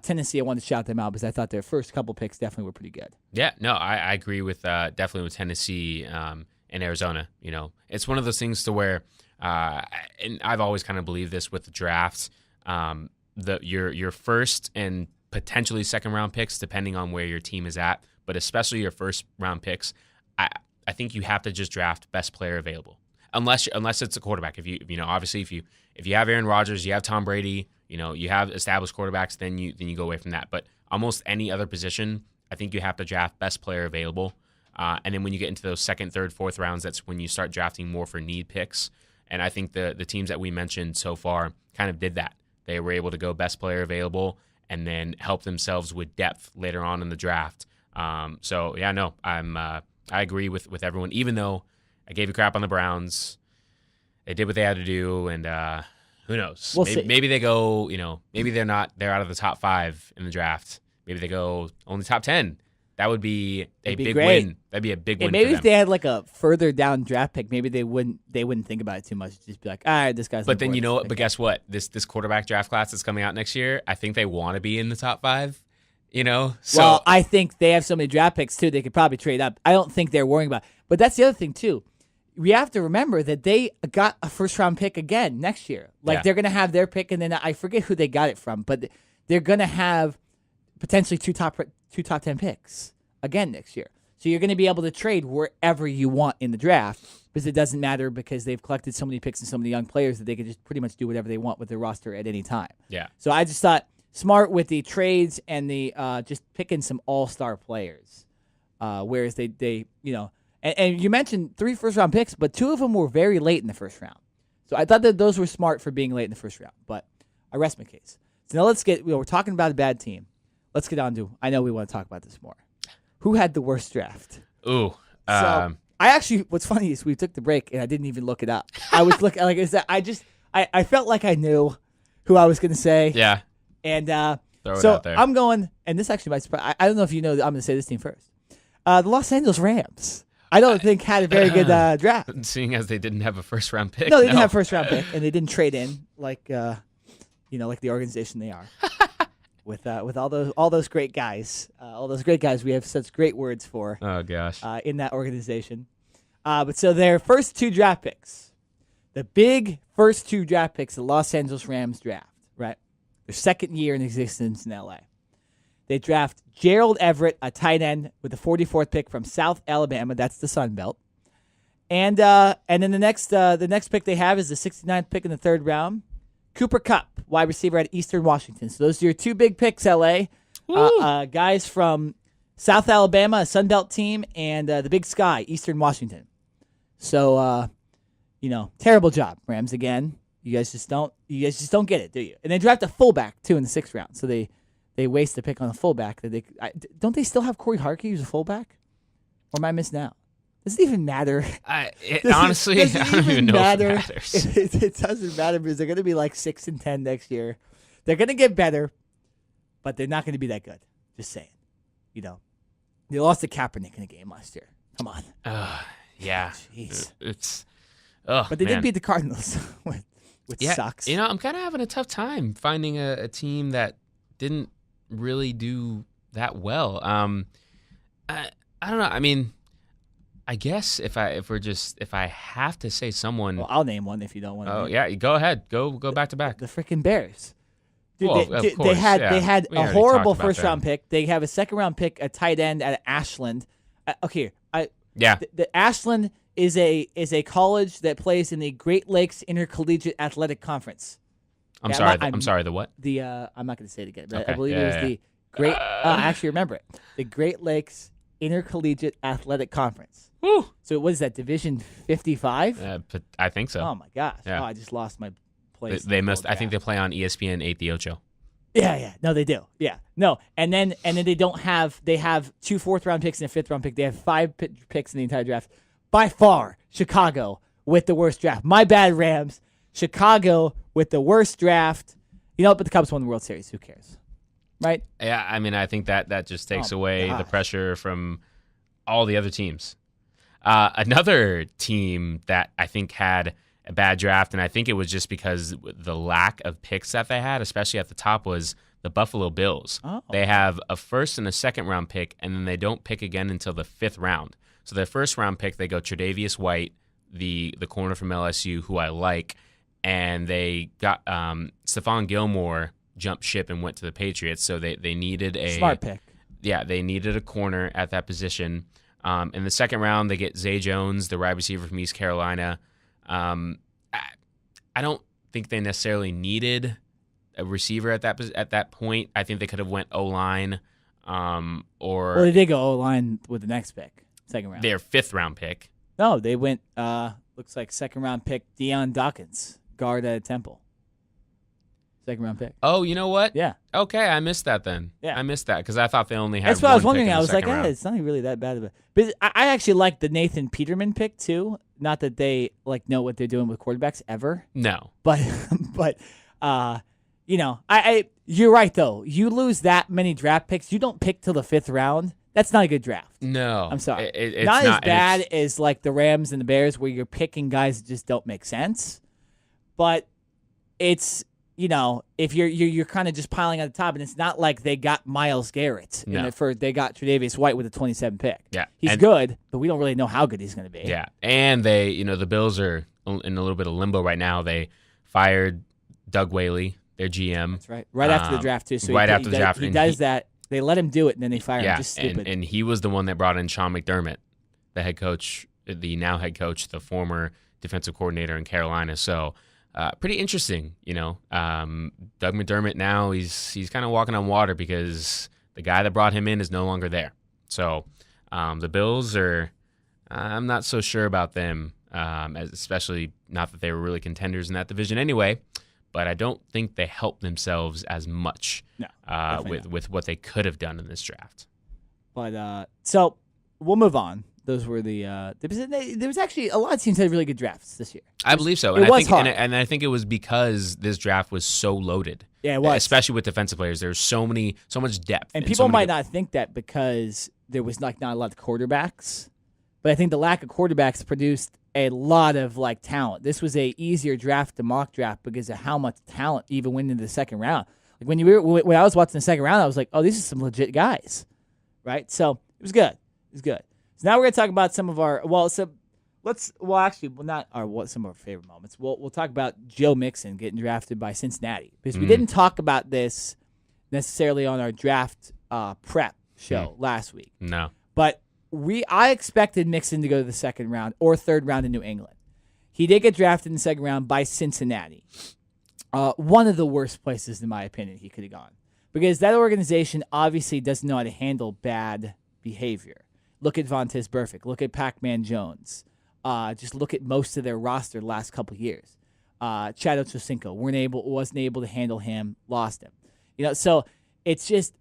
Tennessee, I wanted to shout them out because I thought their first couple picks definitely were pretty good. Yeah, no, I agree with definitely with Tennessee and Arizona. It's one of those things to where. And I've always kind of believed this with the drafts. Your first and potentially 2nd round picks, depending on where your team is at, but especially your 1st round picks, I think you have to just draft best player available, unless it's a quarterback. If you have Aaron Rodgers, you have Tom Brady, you have established quarterbacks, then you go away from that. But almost any other position, I think you have to draft best player available. And then when you get into those 2nd, 3rd, 4th rounds, that's when you start drafting more for need picks. And I think the teams that we mentioned so far kind of did that. They were able to go best player available and then help themselves with depth later on in the draft. I agree with everyone. Even though I gave you crap on the Browns, they did what they had to do, and who knows? Maybe they go. Maybe they're out of the top 5 in the draft. Maybe they go only top 10. That would be a big win. That'd be a big win. Maybe for if they had a further down draft pick, maybe they wouldn't think about it too much. Just be like, all right, this guy's. But then But guess what? This quarterback draft class that's coming out next year, I think they want to be in the top 5. So well, I think they have so many draft picks too. They could probably trade up. I don't think they're worrying about it. But that's the other thing too. we have to remember that they got a first-round pick again next year. Like, Yeah. they're going to have their pick, and then I forget who they got it from, but they're going to have potentially two top 10 picks again next year. So you're going to be able to trade wherever you want in the draft because it doesn't matter because they've collected so many picks and so many young players that they can just pretty much do whatever they want with their roster at any time. Yeah. So I just thought smart with the trades and the just picking some all-star players. Whereas they and you mentioned 3 first-round picks, but 2 of them were very late in the first round. So I thought that those were smart for being late in the first round. But I rest my case. So now let's get, we're talking about a bad team. Let's get on to, I know we want to talk about this more. Who had the worst draft? Ooh. So I actually, what's funny is we took the break and I didn't even look it up. I was looking, like, is that I felt like I knew who I was going to say. Yeah. And Throw it so out there. I'm going, and this actually might surprise, I don't know if you know, I'm going to say this team first. The Los Angeles Rams. I don't think had a very good draft. Seeing as they didn't have a first round pick. No, they didn't have a first round pick, and they didn't trade in like like the organization they are. with all those great guys, we have such great words for Oh gosh. in that organization. But so their first 2 draft picks, the big first 2 draft picks, the Los Angeles Rams draft, right? Their second year in existence in LA. They draft Gerald Everett, a tight end, with the 44th pick from South Alabama. That's the Sun Belt. And then the next pick they have is the 69th pick in the 3rd round. Cooper Kupp, wide receiver at Eastern Washington. So those are your 2 big picks, LA. Guys from South Alabama, a Sun Belt team, and the Big Sky, Eastern Washington. So, terrible job, Rams again. You guys just don't get it, do you? And they draft a fullback too in the 6th round. So they waste a pick on a fullback. Don't they still have Corey Harkey who's a fullback? Or am I missing out? Does it even matter? Honestly, I don't even know if it matters. It doesn't matter because they're going to be like 6-10 next year. They're going to get better, but they're not going to be that good. Just saying. They lost to Kaepernick in a game last year. Come on. Yeah. Jeez. It's. But they did beat the Cardinals, which sucks. I'm kind of having a tough time finding a team that didn't really do that well. I don't know. I mean, I guess if I have to say someone. Well, I'll name one if you don't want to. Oh yeah, go ahead. Go back to back. The freaking Bears. Dude, Well, they of course, had yeah. they had We a already horrible talked about first round them. pick. They have a 2nd round pick, a tight end at Ashland. Yeah. The Ashland is a college that plays in the Great Lakes Intercollegiate Athletic Conference. I'm Yeah, sorry. I'm- I'm sorry. The what? The I'm not going to say it again, but I Okay, believe yeah, it was yeah. the Great. I actually remember it. The Great Lakes Intercollegiate Athletic Conference. Woo. So what is that? Division 55? But I think so. Oh my gosh! Yeah. Oh, I just lost my They, place. they in the must. whole I think they draft. play on ESPN 8 the Ocho. Yeah. No, they do. Yeah. No, and then they don't have. They have 2 4th round picks and a 5th round pick. They have 5 picks in the entire draft. By far, Chicago with the worst draft. My bad, Rams. Chicago with the worst draft. But the Cubs won the World Series. Who cares? Right? Yeah, I mean, I think that just takes Oh, away the gosh. pressure from all the other teams. Another team that I think had a bad draft, and I think it was just because the lack of picks that they had, especially at the top, was the Buffalo Bills. Oh. They have a 1st and a 2nd round pick, and then they don't pick again until the 5th round. So their 1st round pick, they go Tre'Davious White, the corner from LSU, who I like, and they got Stephon Gilmore jumped ship and went to the Patriots. So they needed a Smart pick. Yeah, they needed a corner at that position. In the 2nd round, they get Zay Jones, the wide receiver from East Carolina. I don't think they necessarily needed a receiver at that point. I think they could have went O-line or Well, they did go O-line with the next pick, 2nd round. their 5th round pick. No, they went. Looks like 2nd round pick Deion Dawkins, guard at Temple. 2nd round pick. Oh, you know what? Yeah. Okay, I missed that then. Yeah. I missed that because I thought they only had That's what I was one pick wondering. in I the was like, second round. it's not really that bad of a. But I actually like the Nathan Peterman pick too. Not that they know what they're doing with quarterbacks ever, No. but you're right though. You lose that many draft picks, you don't pick till the 5th round. That's not a good draft. No. I'm sorry. It's not as and bad it's- as like the Rams and the Bears where you're picking guys that just don't make sense. But it's if you're kind of just piling on the top, and it's not like they got Myles Garrett. No. They got Tre'Davious White with a 27 pick. Yeah. He's good, but we don't really know how good he's going to be. Yeah, and they, the Bills are in a little bit of limbo right now. They fired Doug Whaley, their GM. That's right. Right after the draft, too. So after the draft. He does that. They let him do it, and then they fire him. Just stupid. And he was the one that brought in Sean McDermott, the head coach, the now head coach, the former defensive coordinator in Carolina. So pretty interesting, Doug McDermott now, he's kind of walking on water because the guy that brought him in is no longer there. So the Bills are, I'm not so sure about them, especially not that they were really contenders in that division anyway, but I don't think they helped themselves as much with what they could have done in this draft. But so we'll move on. Those were there was actually a lot of teams that had really good drafts this year. I believe so. And I think it was because this draft was so loaded. Yeah, it was. Especially with defensive players. There's so much depth. And people might not think that because there was not a lot of quarterbacks. But I think the lack of quarterbacks produced a lot of talent. This was a easier draft to mock draft because of how much talent even went into the second round. Like when I was watching the second round, I was like, oh, these are some legit guys. Right? So it was good. So now we're going to talk about some of our some of our favorite moments. We'll talk about Joe Mixon getting drafted by Cincinnati because we didn't talk about this necessarily on our draft prep show last week. No, but I expected Mixon to go to the second round or third round in New England. He did get drafted in the second round by Cincinnati. One of the worst places, in my opinion, he could have gone because that organization obviously doesn't know how to handle bad behavior. Look at Vontaze Burfict. Look at Pac-Man Jones. Just look at most of their roster the last couple of years. Chad Ochocinco wasn't able to handle him, lost him. So it's just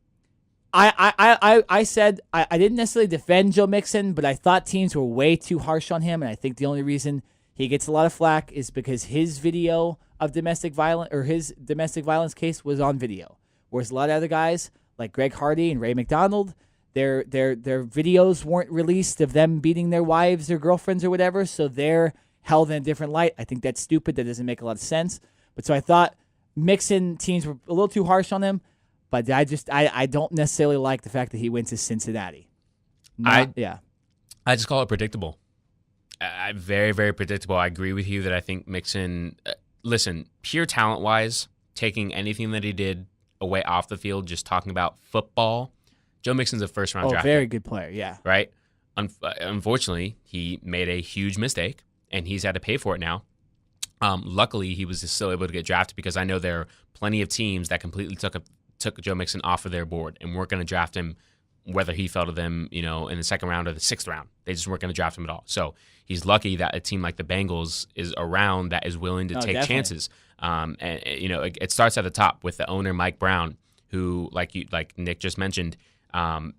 I said I didn't necessarily defend Joe Mixon, but I thought teams were way too harsh on him, and I think the only reason he gets a lot of flack is because his video of domestic violence or his domestic violence case was on video, whereas a lot of other guys like Greg Hardy and Ray McDonald. Their videos weren't released of them beating their wives or girlfriends or whatever, so they're held in a different light. I think that's stupid. That doesn't make a lot of sense. But so I thought Mixon teams were a little too harsh on him, but I don't necessarily like the fact that he went to Cincinnati. I just call it predictable. Very, very predictable. I agree with you that I think Mixon, listen, pure talent-wise, taking anything that he did away off the field, just talking about football, Joe Mixon's a first-round draft very pick, good player, yeah. Right? Unfortunately, he made a huge mistake, and he's had to pay for it now. Luckily, he was still able to get drafted because I know there are plenty of teams that completely took Joe Mixon off of their board and weren't going to draft him whether he fell to them, in the second round or the sixth round. They just weren't going to draft him at all. So he's lucky that a team like the Bengals is around that is willing to take definitely. chances. It starts at the top with the owner, Mike Brown, who, like Nick just mentioned,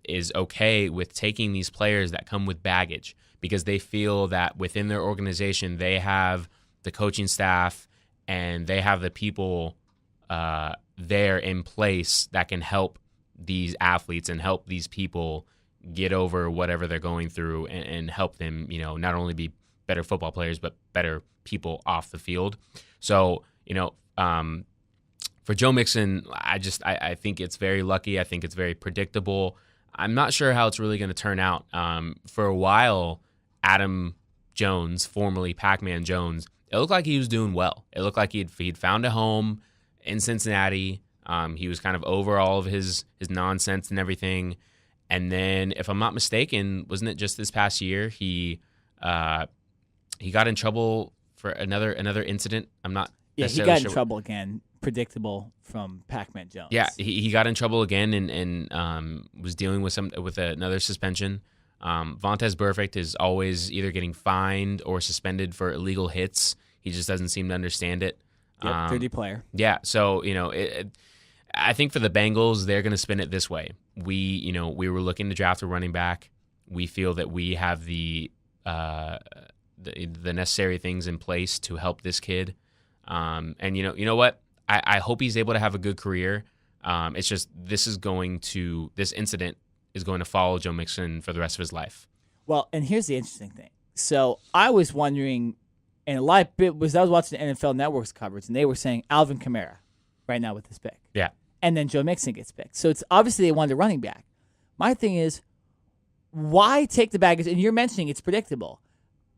is okay with taking these players that come with baggage because they feel that within their organization they have the coaching staff and they have the people there in place that can help these athletes and help these people get over whatever they're going through and help them, not only be better football players but better people off the field. So, for Joe Mixon, I think it's very lucky. I think it's very predictable. I'm not sure how it's really going to turn out. For a while, Adam Jones, formerly Pac-Man Jones, it looked like he was doing well. It looked like he'd found a home in Cincinnati. He was kind of over all of his nonsense and everything. And then, if I'm not mistaken, wasn't it just this past year he got in trouble for another incident? I'm not. Yeah, he got in trouble again. Predictable from Pac-Man Jones. Yeah, he got in trouble again and was dealing with another suspension. Vontaze Burfict is always either getting fined or suspended for illegal hits. He just doesn't seem to understand it. Yep, dirty player. Yeah, so I think for the Bengals, they're going to spin it this way. We were looking to draft a running back. We feel that we have the necessary things in place to help this kid. And you know what? I hope he's able to have a good career. It's just this incident is going to follow Joe Mixon for the rest of his life. Well, and here's the interesting thing. So I was wondering, and I was watching the NFL Network's coverage, and they were saying Alvin Kamara. right now with this pick. Yeah. And then Joe Mixon gets picked. So it's obviously they wanted a running back. My thing is, why take the baggage? And you're mentioning it's predictable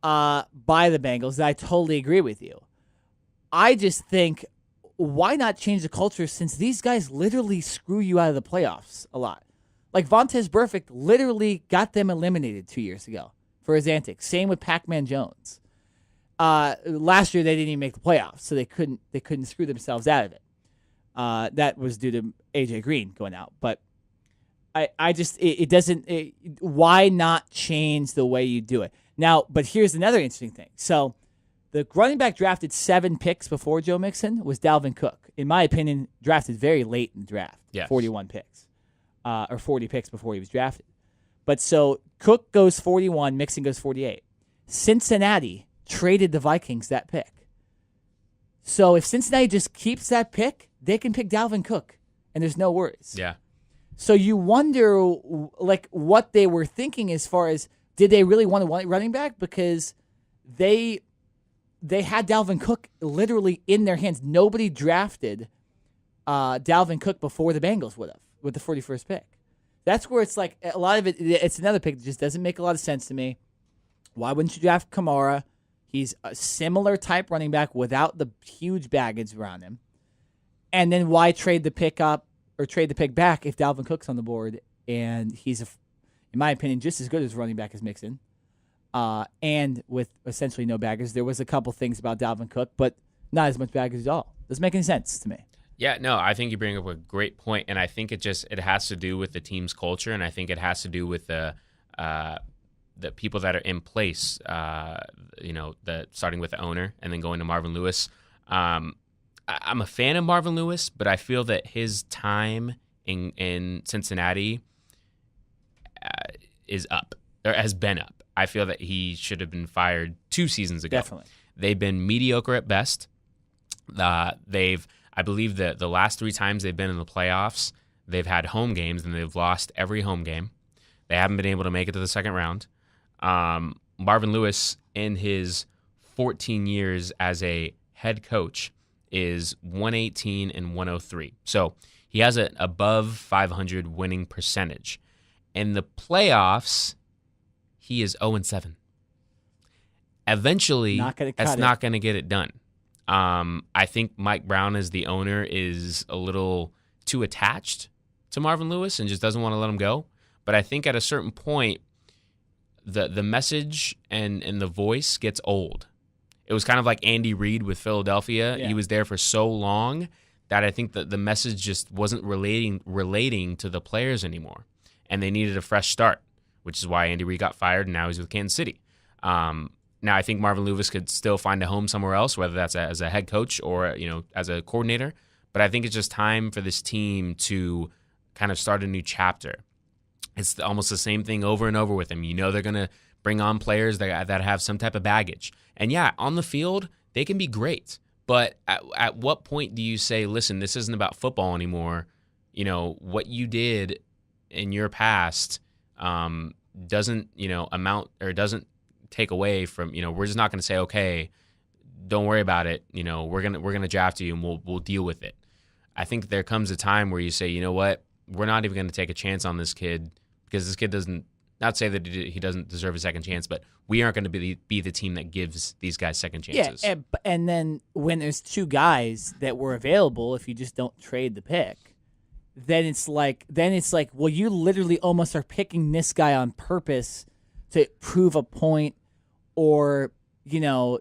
by the Bengals. And I totally agree with you. I just think, why not change the culture since these guys literally screw you out of the playoffs a lot? Like Vontaze Burfict literally got them eliminated 2 years ago for his antics. Same with Pac-Man Jones. Last year they didn't even make the playoffs, so they couldn't screw themselves out of it. That was due to AJ Green going out. But I just it doesn't. Why not change the way you do it now? But here's another interesting thing. So the running back drafted 7 picks before Joe Mixon was Dalvin Cook. In my opinion, drafted very late in the draft. Yes. 41 picks. Or 40 picks before he was drafted. But so Cook goes 41, Mixon goes 48. Cincinnati traded the Vikings that pick. So if Cincinnati just keeps that pick, they can pick Dalvin Cook, and there's no worries. Yeah. So you wonder, like, what they were thinking as far as, did they really want a running back? Because they had Dalvin Cook literally in their hands. Nobody drafted Dalvin Cook before the Bengals would have with the 41st pick. That's where it's like a lot of it. It's another pick that just doesn't make a lot of sense to me. Why wouldn't you draft Kamara? He's a similar type running back without the huge baggage around him. And then why trade the pick up or trade the pick back if Dalvin Cook's on the board and he's, in my opinion, just as good as running back as Mixon. And with essentially no baggage. There was a couple things about Dalvin Cook, but not as much baggage at all. Doesn't make any sense to me. Yeah, no, I think you bring up a great point, and I think it has to do with the team's culture, and I think it has to do with the people that are in place. Starting with the owner and then going to Marvin Lewis. I'm a fan of Marvin Lewis, but I feel that his time in Cincinnati is up or has been up. I feel that he should have been fired 2 seasons ago. Definitely, they've been mediocre at best. I believe that the last 3 times they've been in the playoffs, they've had home games and they've lost every home game. They haven't been able to make it to the second round. Marvin Lewis, in his 14 years as a head coach, is 118 and 103. So he has an above 500 winning percentage. In the playoffs, he is 0-7. Eventually, that's not going to get it done. I think Mike Brown, as the owner, is a little too attached to Marvin Lewis and just doesn't want to let him go. But I think at a certain point, the message and the voice gets old. It was kind of like Andy Reid with Philadelphia. Yeah. He was there for so long that I think that the message just wasn't relating to the players anymore. And they needed a fresh start, which is why Andy Reid got fired and now he's with Kansas City. Now, I think Marvin Lewis could still find a home somewhere else, whether that's as a head coach or as a coordinator. But I think it's just time for this team to kind of start a new chapter. It's almost the same thing over and over with them. They're going to bring on players that have some type of baggage. And yeah, on the field, they can be great. But at what point do you say, listen, this isn't about football anymore? What you did in your past doesn't, amount or doesn't take away from, we're just not going to say, okay, don't worry about it. We're going to draft you and we'll deal with it. I think there comes a time where you say, you know what, we're not even going to take a chance on this kid because this kid doesn't, not say that he doesn't deserve a second chance, but we aren't going to be the team that gives these guys second chances. Yeah, and then when there's 2 guys that were available, if you just don't trade the pick, then it's like, well, you literally almost are picking this guy on purpose to prove a point or,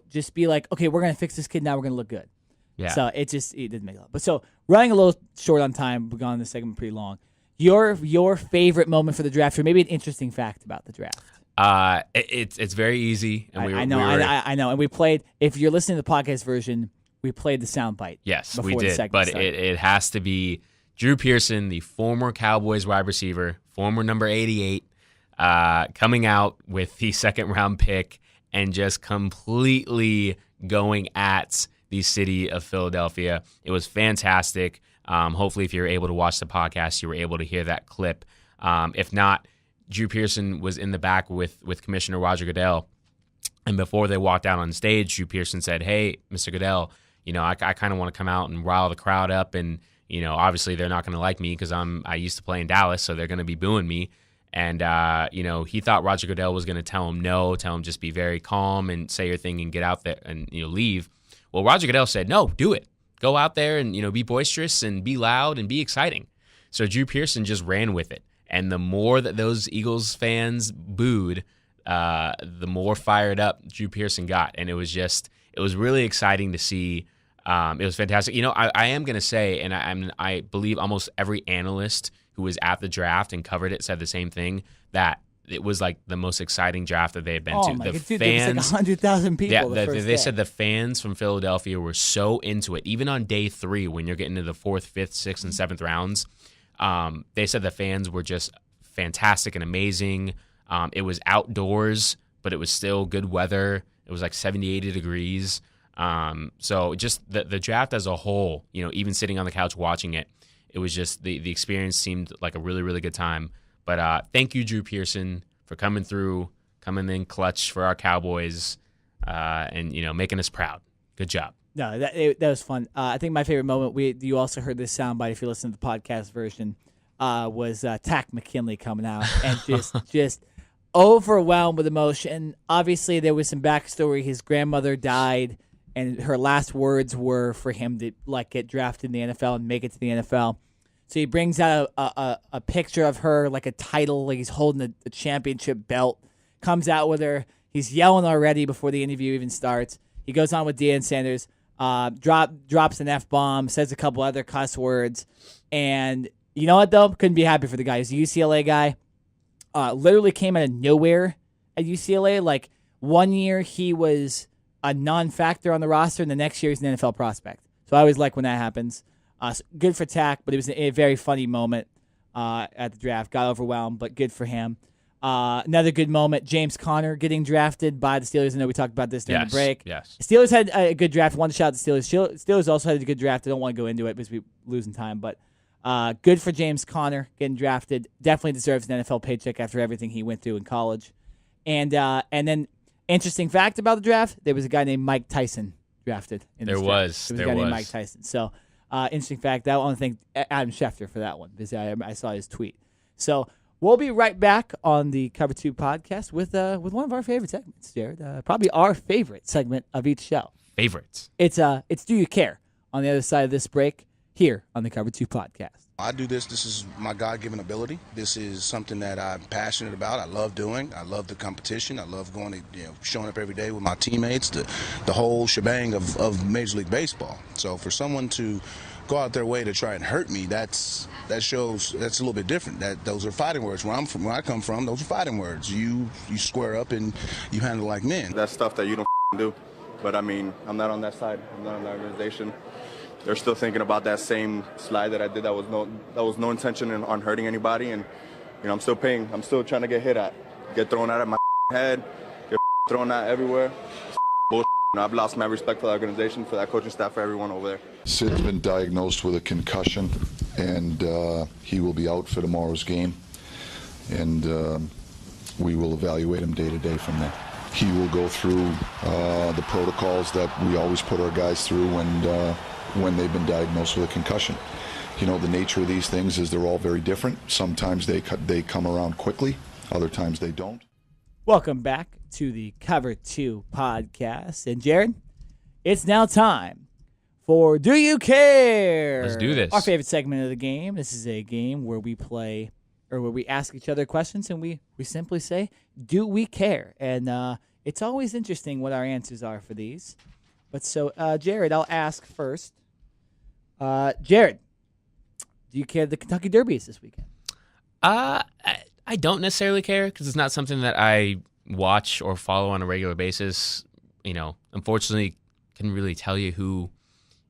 just be like, okay, we're going to fix this kid, now we're going to look good. Yeah. So it didn't make a lot. But so running a little short on time, we've gone this segment pretty long. Your favorite moment for the draft, or maybe an interesting fact about the draft. It's very easy. And I know. And we played, if you're listening to the podcast version, we played the soundbite. Yes, we did. But it has to be Drew Pearson, the former Cowboys wide receiver, former number 88, coming out with the second-round pick and just completely going at the city of Philadelphia. It was fantastic. Hopefully, if you're able to watch the podcast, you were able to hear that clip. If not, Drew Pearson was in the back with Commissioner Roger Goodell. And before they walked out on stage, Drew Pearson said, hey, Mr. Goodell, I kind of want to come out and rile the crowd up, and obviously they're not going to like me because I used to play in Dallas, so they're going to be booing me. And he thought Roger Goodell was going to tell him no, tell him just be very calm and say your thing and get out there and leave. Well, Roger Goodell said no, do it, go out there and be boisterous and be loud and be exciting. So Drew Pearson just ran with it, and the more that those Eagles fans booed, the more fired up Drew Pearson got, and it was really exciting to see. It was fantastic. I am going to say, and I believe almost every analyst who was at the draft and covered it said the same thing, that it was like the most exciting draft that they had been to. My the God, dude, fans, there was like 100,000 people. Yeah, they said the fans from Philadelphia were so into it. Even on day 3, when you're getting to the 4th, 5th, 6th, and 7th rounds, they said the fans were just fantastic and amazing. It was outdoors, but it was still good weather. It was like 70, 80 degrees. So just the draft as a whole, even sitting on the couch watching it, it was just the experience seemed like a really, really good time. But thank you, Drew Pearson, for coming in clutch for our Cowboys, and making us proud. Good job. No, that was fun. I think my favorite moment, you also heard this soundbite if you listen to the podcast version, was Tack McKinley coming out and just overwhelmed with emotion. Obviously, there was some backstory. His grandmother died, and her last words were for him to get drafted in the NFL and make it to the NFL. So he brings out a picture of her, like a title, like he's holding a championship belt. Comes out with her. He's yelling already before the interview even starts. He goes on with Deion Sanders, drops an F-bomb, says a couple other cuss words. And you know what, though? Couldn't be happy for the guy. He's a UCLA guy. Literally came out of nowhere at UCLA. Like, one year he was a non-factor on the roster, and the next year he's an NFL prospect. So I always like when that happens. So good for Tack, but it was a very funny moment at the draft. Got overwhelmed, but good for him. Another good moment, James Conner getting drafted by the Steelers. I know we talked about this during the break. Yes. Steelers had a good draft. One shout out to Steelers. Steelers also had a good draft. I don't want to go into it because we're losing time, but good for James Conner getting drafted. Definitely deserves an NFL paycheck after everything he went through in college. And then interesting fact about the draft, there was a guy named Mike Tyson drafted in this draft. There was a guy named Mike Tyson. So interesting fact. I want to thank Adam Schefter for that one because I saw his tweet. So we'll be right back on the Cover 2 podcast with one of our favorite segments, Jared. Probably our favorite segment of each show. Favorites. It's Do You Care? On the other side of this break here on the Cover 2 podcast. I do this. This is my God-given ability. This is something that I'm passionate about. I love doing. I love the competition. I love going to, showing up every day with my teammates, the whole shebang of Major League Baseball. So for someone to go out their way to try and hurt me, that shows that's a little bit different. Those are fighting words. Where I come from, those are fighting words. You square up and you handle like men. That's stuff that you don't do. But I mean, I'm not on that side. I'm not on that organization. They're still thinking about that same slide that I did. That was no intention on hurting anybody. And I'm still paying. I'm still trying to get hit at, get thrown at my head, get thrown at everywhere. Bullshit. I've lost my respect for the organization, for that coaching staff, for everyone over there. Sid's been diagnosed with a concussion, and he will be out for tomorrow's game. And we will evaluate him day to day from there. He will go through the protocols that we always put our guys through when they've been diagnosed with a concussion. The nature of these things is they're all very different. Sometimes they come around quickly, other times they don't. Welcome back to the Cover 2 podcast. And Jared, it's now time for Do You Care? Let's do this. Our favorite segment of the game. This is a game where we play, or where we ask each other questions, and we simply say, do we care? And it's always interesting what our answers are for these. But so, Jared, I'll ask first. Jared, do you care the Kentucky Derby is this weekend? I don't necessarily care because it's not something that I watch or follow on a regular basis. Unfortunately, couldn't really tell you who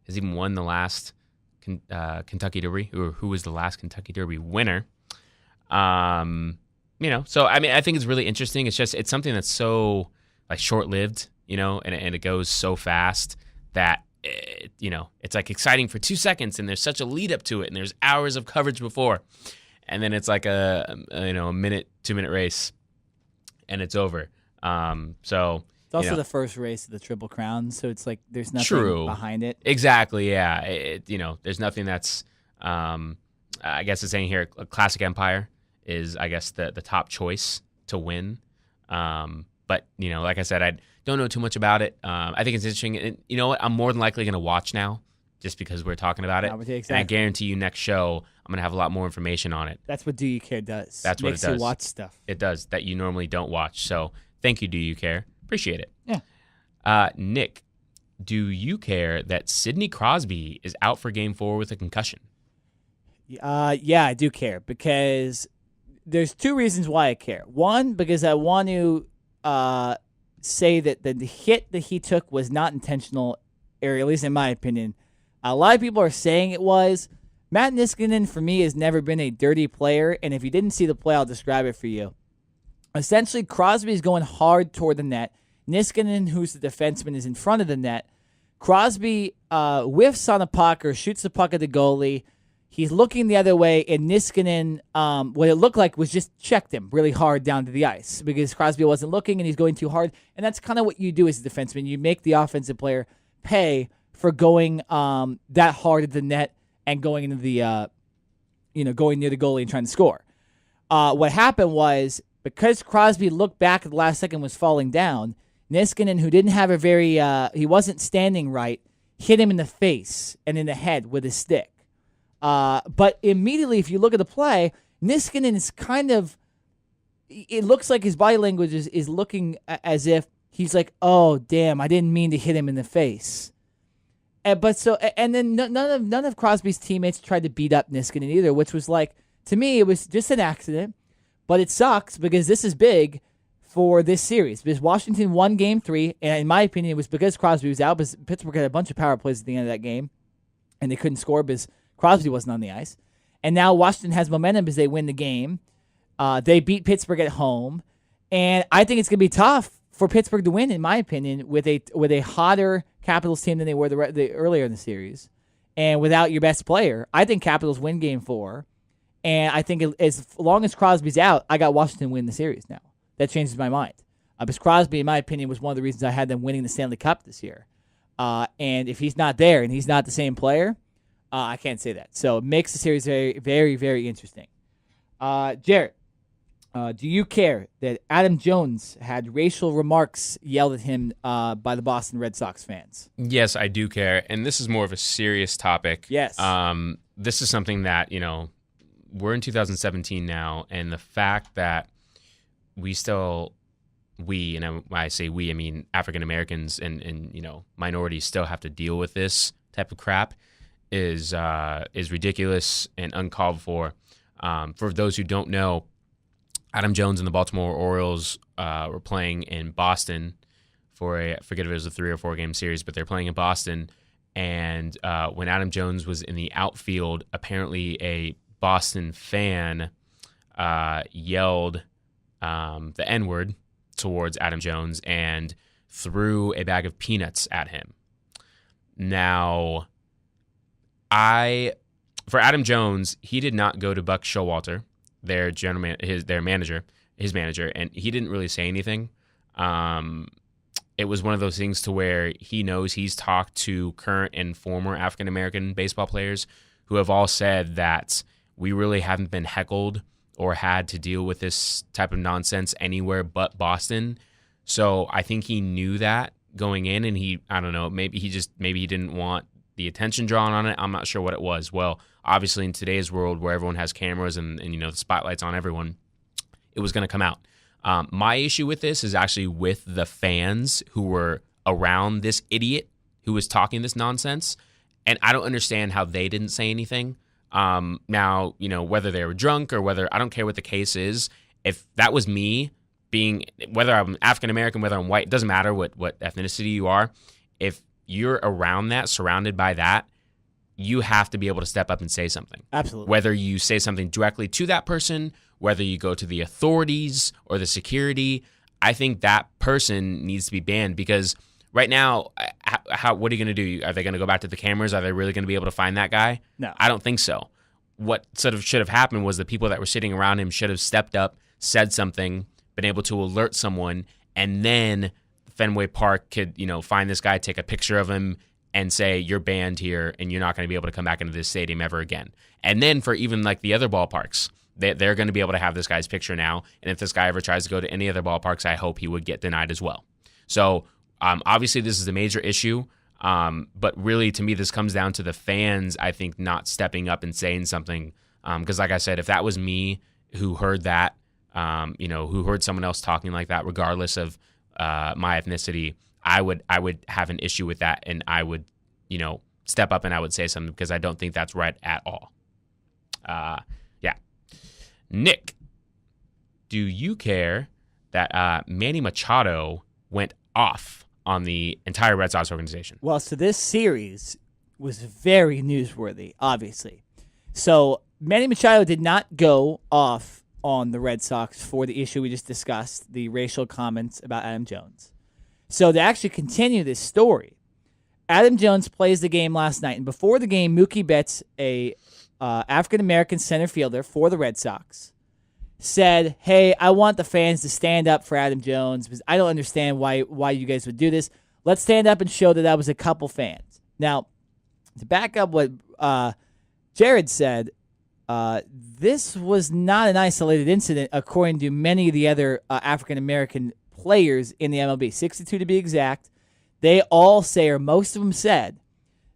has even won the last Kentucky Derby or who was the last Kentucky Derby winner. So I mean, I think it's really interesting. It's something that's so short-lived, and it goes so fast that it's exciting for 2 seconds, and there's such a lead up to it, and there's hours of coverage before, and then it's like a minute, 2 minute race, and it's over. So It's also you know. the first race of the Triple Crown, so it's like there's nothing True. behind it. Exactly, yeah. There's nothing that's, I guess it's saying here, Classic Empire is, I guess, the top choice to win. But, like I said, I don't know too much about it. I think it's interesting. And you know what? I'm more than likely going to watch now just because we're talking about it. Exactly. And I guarantee you next show, I'm going to have a lot more information on it. That's what Do You Care does. That's what Makes it does. you watch stuff. It does, that you normally don't watch. So thank you, Do You Care? Appreciate it. Yeah. Nick, do you care that Sidney Crosby is out for Game 4 with a concussion? Yeah, I do care because there's two reasons why I care. One, because I want to say that the hit that he took was not intentional, or at least in my opinion. A lot of people are saying it was. Matt Niskanen, for me, has never been a dirty player, and if you didn't see the play, I'll describe it for you. Essentially, Crosby is going hard toward the net. Niskanen, who's the defenseman, is in front of the net. Crosby whiffs on a puck or shoots the puck at the goalie. He's looking the other way, and Niskanen, what it looked like was just checked him really hard down to the ice because Crosby wasn't looking and he's going too hard. And that's kind of what you do as a defenseman. You make the offensive player pay for going that hard at the net and going into the, going near the goalie and trying to score. What happened was because Crosby looked back at the last second was falling down, Niskanen, who didn't have a very, he wasn't standing right, hit him in the face and in the head with his stick. But immediately, if you look at the play, Niskanen is kind of, it looks like his body language is looking as if he's like, oh, damn, I didn't mean to hit him in the face. And then none of Crosby's teammates tried to beat up Niskanen either, which was like, to me, it was just an accident, but it sucks because this is big for this series. Because Washington won Game 3, and in my opinion, it was because Crosby was out, because Pittsburgh had a bunch of power plays at the end of that game, and they couldn't score because Crosby wasn't on the ice. And now Washington has momentum because they win the game. They beat Pittsburgh at home. And I think it's going to be tough for Pittsburgh to win, in my opinion, with a hotter Capitals team than they were the earlier in the series. And without your best player, I think Capitals win Game 4. And I think as long as Crosby's out, I got Washington win the series now. That changes my mind. Because Crosby, in my opinion, was one of the reasons I had them winning the Stanley Cup this year. And if he's not there and he's not the same player, I can't say that. So it makes the series very, very, very interesting. Jarrett, do you care that Adam Jones had racial remarks yelled at him by the Boston Red Sox fans? Yes, I do care. And this is more of a serious topic. Yes. This is something that, we're in 2017 now, and the fact that and when I say we, I mean African Americans and minorities still have to deal with this type of crap is ridiculous and uncalled for. For those who don't know, Adam Jones and the Baltimore Orioles were playing in Boston I forget if it was a 3 or 4 game series, but they're playing in Boston. And when Adam Jones was in the outfield, apparently a Boston fan yelled the N-word towards Adam Jones and threw a bag of peanuts at him. Now, for Adam Jones, he did not go to Buck Showalter, their manager, and he didn't really say anything. It was one of those things to where he knows he's talked to current and former African American baseball players who have all said that we really haven't been heckled or had to deal with this type of nonsense anywhere but Boston. So I think he knew that going in, and maybe he didn't want the attention drawn on it. I'm not sure what it was. Well, obviously in today's world where everyone has cameras and the spotlight's on everyone, it was going to come out. My issue with this is actually with the fans who were around this idiot who was talking this nonsense, and I don't understand how they didn't say anything. Now, whether they were drunk or whether, I don't care what the case is. If that was me, whether I'm African American, whether I'm white, it doesn't matter what ethnicity you are. If you're around that, surrounded by that, you have to be able to step up and say something. Absolutely. Whether you say something directly to that person, whether you go to the authorities or the security, I think that person needs to be banned because right now, what are you going to do? Are they going to go back to the cameras? Are they really going to be able to find that guy? No. I don't think so. What sort of should have happened was the people that were sitting around him should have stepped up, said something, been able to alert someone, and then Fenway Park could, find this guy, take a picture of him, and say, you're banned here, and you're not going to be able to come back into this stadium ever again. And then for even like the other ballparks, they're going to be able to have this guy's picture now. And if this guy ever tries to go to any other ballparks, I hope he would get denied as well. So obviously this is a major issue. But really, to me, this comes down to the fans, I think, not stepping up and saying something. Because like I said, if that was me who heard that, who heard someone else talking like that, regardless of my ethnicity, I would have an issue with that, and I would, step up and I would say something, because I don't think that's right at all. Yeah. Nick, do you care that Manny Machado went off on the entire Red Sox organization? Well, so this series was very newsworthy, obviously. So Manny Machado did not go off on the Red Sox for the issue we just discussed, the racial comments about Adam Jones. So to actually continue this story, Adam Jones plays the game last night, and before the game, Mookie Betts, a African-American center fielder for the Red Sox, said, hey, I want the fans to stand up for Adam Jones because I don't understand why you guys would do this. Let's stand up and show that was a couple fans. Now, to back up what Jared said, this was not an isolated incident according to many of the other African-American players in the MLB, 62 to be exact. They all say, or most of them said,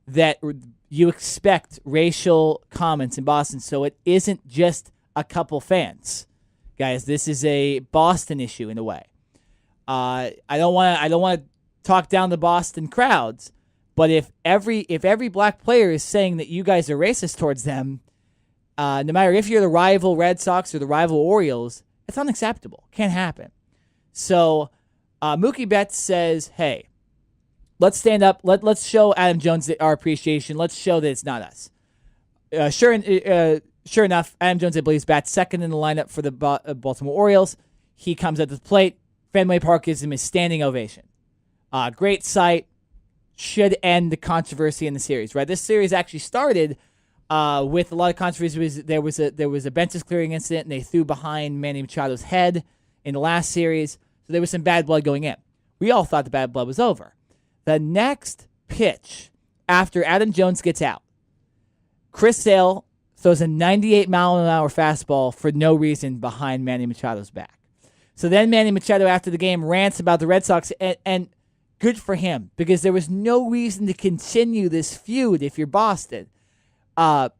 that you expect racial comments in Boston, so it isn't just a couple fans. Guys, this is a Boston issue in a way. I don't want to talk down the Boston crowds, but if every black player is saying that you guys are racist towards them, no matter if you're the rival Red Sox or the rival Orioles, it's unacceptable. Can't happen. So Mookie Betts says, hey, let's stand up. Let's show Adam Jones our appreciation. Let's show that it's not us. Sure enough, Adam Jones, I believe, bats second in the lineup for the Baltimore Orioles. He comes at the plate. Fenway Park gives him a standing ovation. Great sight. Should end the controversy in the series. Right, this series actually started with a lot of controversy. There was a benches clearing incident, and they threw behind Manny Machado's head in the last series. So there was some bad blood going in. We all thought the bad blood was over. The next pitch after Adam Jones gets out, Chris Sale throws a 98-mile-an-hour fastball for no reason behind Manny Machado's back. So then Manny Machado, after the game, rants about the Red Sox, and good for him, because there was no reason to continue this feud if you're Boston. The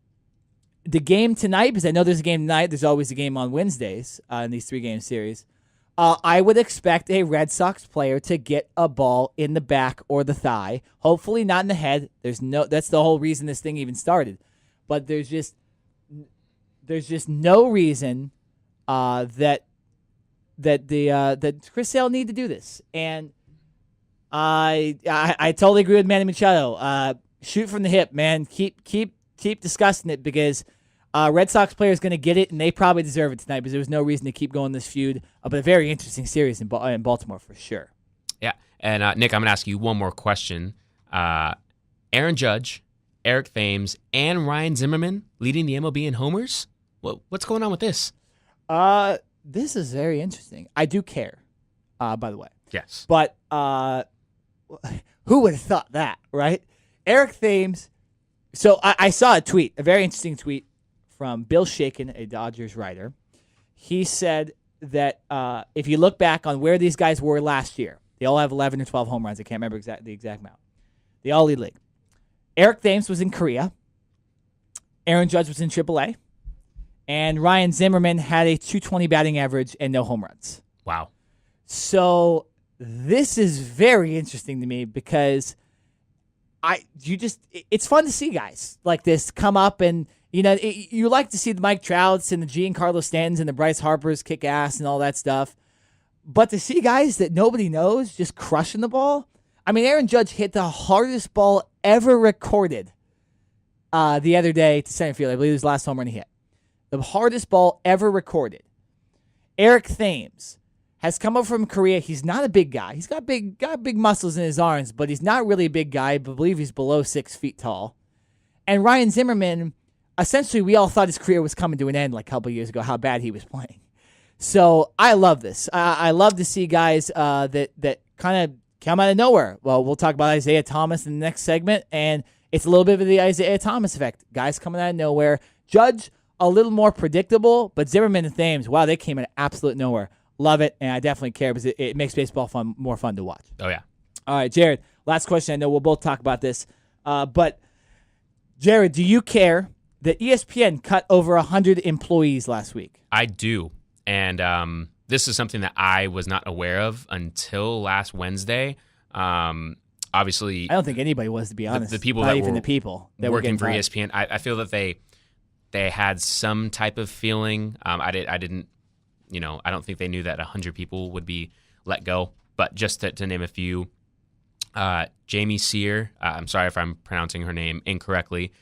game tonight, because I know there's a game tonight, there's always a game on Wednesdays in these 3-game series. I would expect a Red Sox player to get a ball in the back or the thigh. Hopefully not in the head. That's the whole reason this thing even started. But there's just no reason that Chris Sale need to do this. And I totally agree with Manny Machado. Shoot from the hip, man. Keep discussing it, because Red Sox player is going to get it, and they probably deserve it tonight, because there was no reason to keep going this feud. But a very interesting series in Baltimore for sure. Yeah, and Nick, I'm going to ask you one more question. Aaron Judge, Eric Thames, and Ryan Zimmerman leading the MLB in homers? What's going on with this? This is very interesting. I do care, by the way. Yes. But who would have thought that, right? Eric Thames. So I saw a very interesting tweet from Bill Shaken, a Dodgers writer. He said that if you look back on where these guys were last year, they all have 11 or 12 home runs. I can't remember the exact amount. They all lead league. Eric Thames was in Korea. Aaron Judge was in AAA. And Ryan Zimmerman had a .220 batting average and no home runs. Wow. So this is very interesting to me, because it's fun to see guys like this come up, and you like to see the Mike Trouts and the Giancarlo Stantons and the Bryce Harpers kick ass and all that stuff. But to see guys that nobody knows just crushing the ball. I mean, Aaron Judge hit the hardest ball ever recorded the other day to center field. I believe it was the last home run he hit. The hardest ball ever recorded. Eric Thames has come up from Korea. He's not a big guy. He's got big muscles in his arms, but he's not really a big guy. I believe he's below 6 feet tall. And Ryan Zimmerman, essentially, we all thought his career was coming to an end like a couple years ago, how bad he was playing. So I love this. I love to see guys that kind of come out of nowhere. Well, we'll talk about Isaiah Thomas in the next segment, and it's a little bit of the Isaiah Thomas effect. Guys coming out of nowhere. Judge, a little more predictable, but Zimmerman and Thames, wow, they came out of absolute nowhere. Love it, and I definitely care because it makes baseball more fun to watch. Oh, yeah. All right, Jared, last question. I know we'll both talk about this, but Jared, do you care that ESPN cut over 100 employees last week? I do, and this is something that I was not aware of until last Wednesday. Obviously, I don't think anybody was, to be honest. The people not that even were the people that working were for fired. ESPN, I feel that they had some type of feeling. I didn't, I don't think they knew that 100 people would be let go. But just to name a few, Jamie Sear, I'm sorry if I'm pronouncing her name incorrectly.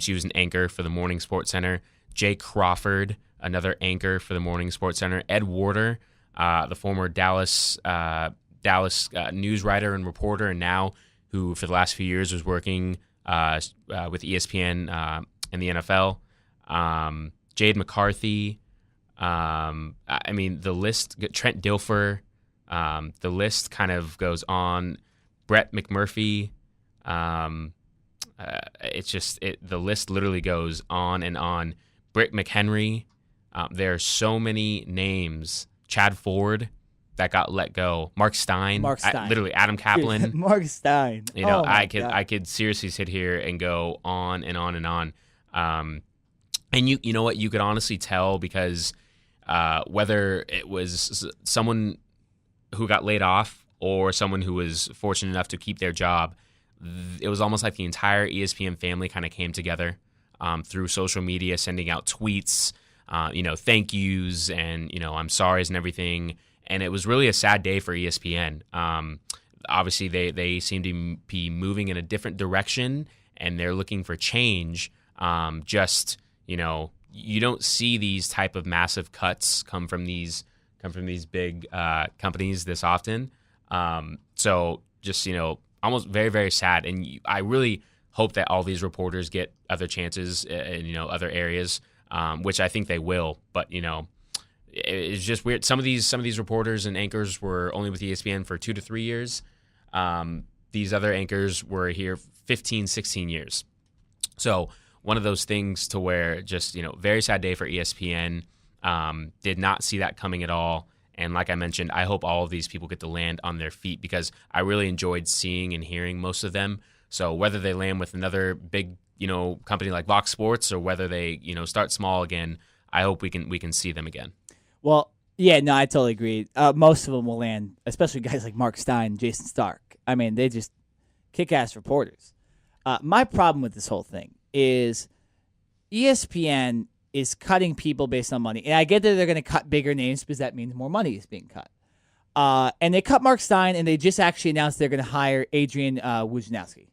She was an anchor for the Morning Sports Center. Jay Crawford, another anchor for the Morning Sports Center. Ed Warder, the former Dallas news writer and reporter, and now who for the last few years was working with ESPN in the NFL. Jade McCarthy. I mean, the list. Trent Dilfer. The list kind of goes on. Brett McMurphy. The list literally goes on and on. Britt McHenry. There are so many names. Chad Ford that got let go. Mark Stein. Literally Adam Kaplan. Mark Stein. I could seriously sit here and go on and on and on. And you know what? You could honestly tell because whether it was someone who got laid off or someone who was fortunate enough to keep their job, it was almost like the entire ESPN family kind of came together through social media, sending out tweets, thank yous and, I'm sorry's and everything. And it was really a sad day for ESPN. Obviously, they seem to be moving in a different direction, and they're looking for change. You don't see these type of massive cuts come from these big companies this often. So just, almost very, very sad. And I really hope that all these reporters get other chances in, other areas, which I think they will. But, it's just weird. Some of these reporters and anchors were only with ESPN for 2 to 3 years. These other anchors were here 15, 16 years. So one of those things to where just, very sad day for ESPN. Did not see that coming at all. And like I mentioned, I hope all of these people get to land on their feet because I really enjoyed seeing and hearing most of them. So whether they land with another big, company like Vox Sports or whether they, start small again, I hope we can see them again. Well, yeah, no, I totally agree. Most of them will land, especially guys like Mark Stein, Jason Stark. I mean, they just kick-ass reporters. My problem with this whole thing is ESPN is cutting people based on money. And I get that they're going to cut bigger names because that means more money is being cut. And they cut Mark Stein, and they just actually announced they're going to hire Adrian Wojnarowski,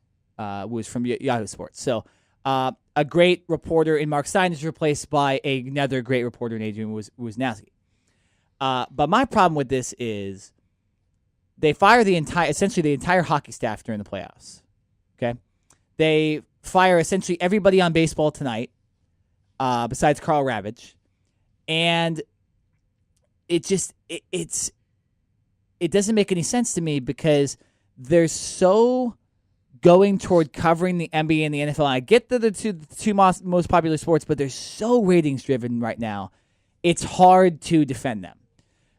who's from Yahoo Sports. So a great reporter in Mark Stein is replaced by another great reporter in Adrian Wojnarowski. But my problem with this is they fire essentially the entire hockey staff during the playoffs. Okay? They fire essentially everybody on Baseball Tonight, besides Carl Ravitch, and it doesn't make any sense to me because they're so going toward covering the NBA and the NFL. I get that they're the two most popular sports, but they're so ratings driven right now. It's hard to defend them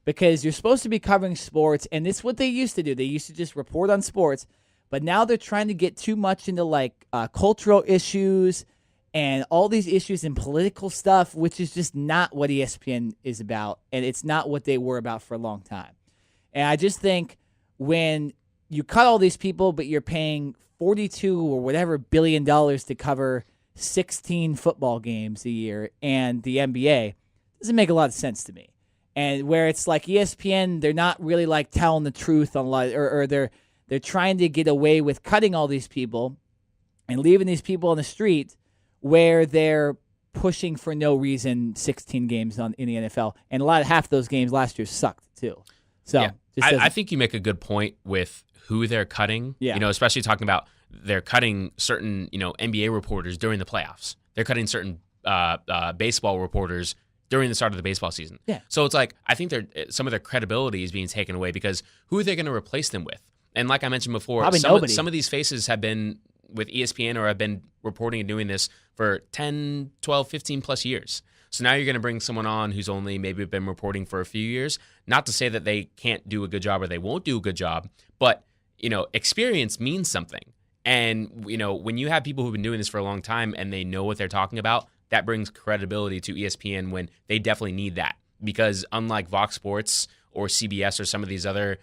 because you're supposed to be covering sports, and it's what they used to do. They used to just report on sports, but now they're trying to get too much into cultural issues and all these issues and political stuff, which is just not what ESPN is about, and it's not what they were about for a long time. And I just think when you cut all these people, but you're paying $42 or whatever billion to cover 16 football games a year and the NBA, it doesn't make a lot of sense to me. And where it's like ESPN, they're not really telling the truth on or they're trying to get away with cutting all these people and leaving these people on the street where they're pushing for no reason 16 games in the NFL. And half those games last year sucked too. So yeah. I think you make a good point with who they're cutting. Yeah. Especially talking about they're cutting certain, NBA reporters during the playoffs. They're cutting certain baseball reporters during the start of the baseball season. Yeah. So it's I think some of their credibility is being taken away because who are they going to replace them with? And like I mentioned before, Probably nobody. some of these faces have been with ESPN or have been reporting and doing this for 10, 12, 15 plus years. So now you're going to bring someone on who's only maybe been reporting for a few years. Not to say that they can't do a good job or they won't do a good job, but experience means something. And when you have people who've been doing this for a long time and they know what they're talking about, that brings credibility to ESPN when they definitely need that. Because unlike Fox Sports or CBS or some of these other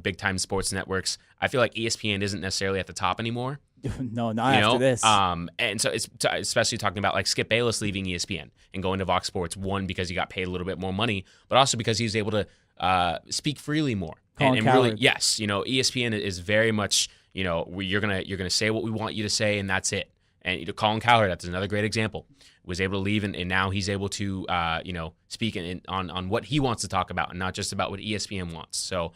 big time sports networks, I feel like ESPN isn't necessarily at the top anymore. No, not after this. And so it's especially talking about like Skip Bayless leaving ESPN and going to Fox Sports, one, because he got paid a little bit more money, but also because he was able to speak freely more. And really, yes, ESPN is very much, you're gonna say what we want you to say, and that's it. And Colin Cowherd, that's another great example, was able to leave, and now he's able to speak on what he wants to talk about, and not just about what ESPN wants. So.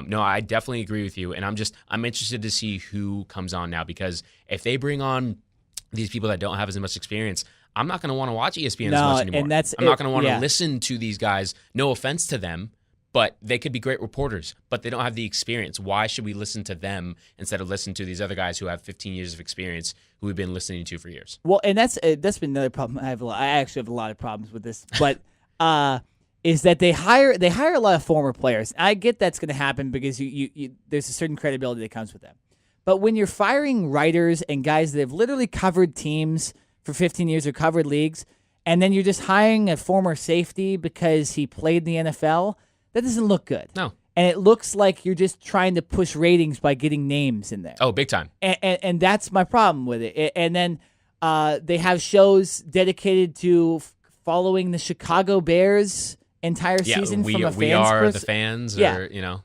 No, I definitely agree with you, and I'm interested to see who comes on now, because if they bring on these people that don't have as much experience, I'm not going to want to watch ESPN as much anymore. And I'm not going to want to listen to these guys. No offense to them, but they could be great reporters, but they don't have the experience. Why should we listen to them instead of listen to these other guys who have 15 years of experience who we've been listening to for years? Well, and that's been another problem. I actually have a lot of problems with this, but. Is that they hire a lot of former players. I get that's going to happen because you there's a certain credibility that comes with them. But when you're firing writers and guys that have literally covered teams for 15 years or covered leagues, and then you're just hiring a former safety because he played in the NFL, that doesn't look good. No. And it looks like you're just trying to push ratings by getting names in there. Oh, big time. And that's my problem with it. And then they have shows dedicated to following the Chicago Bears entire season from a fan's we are the fans,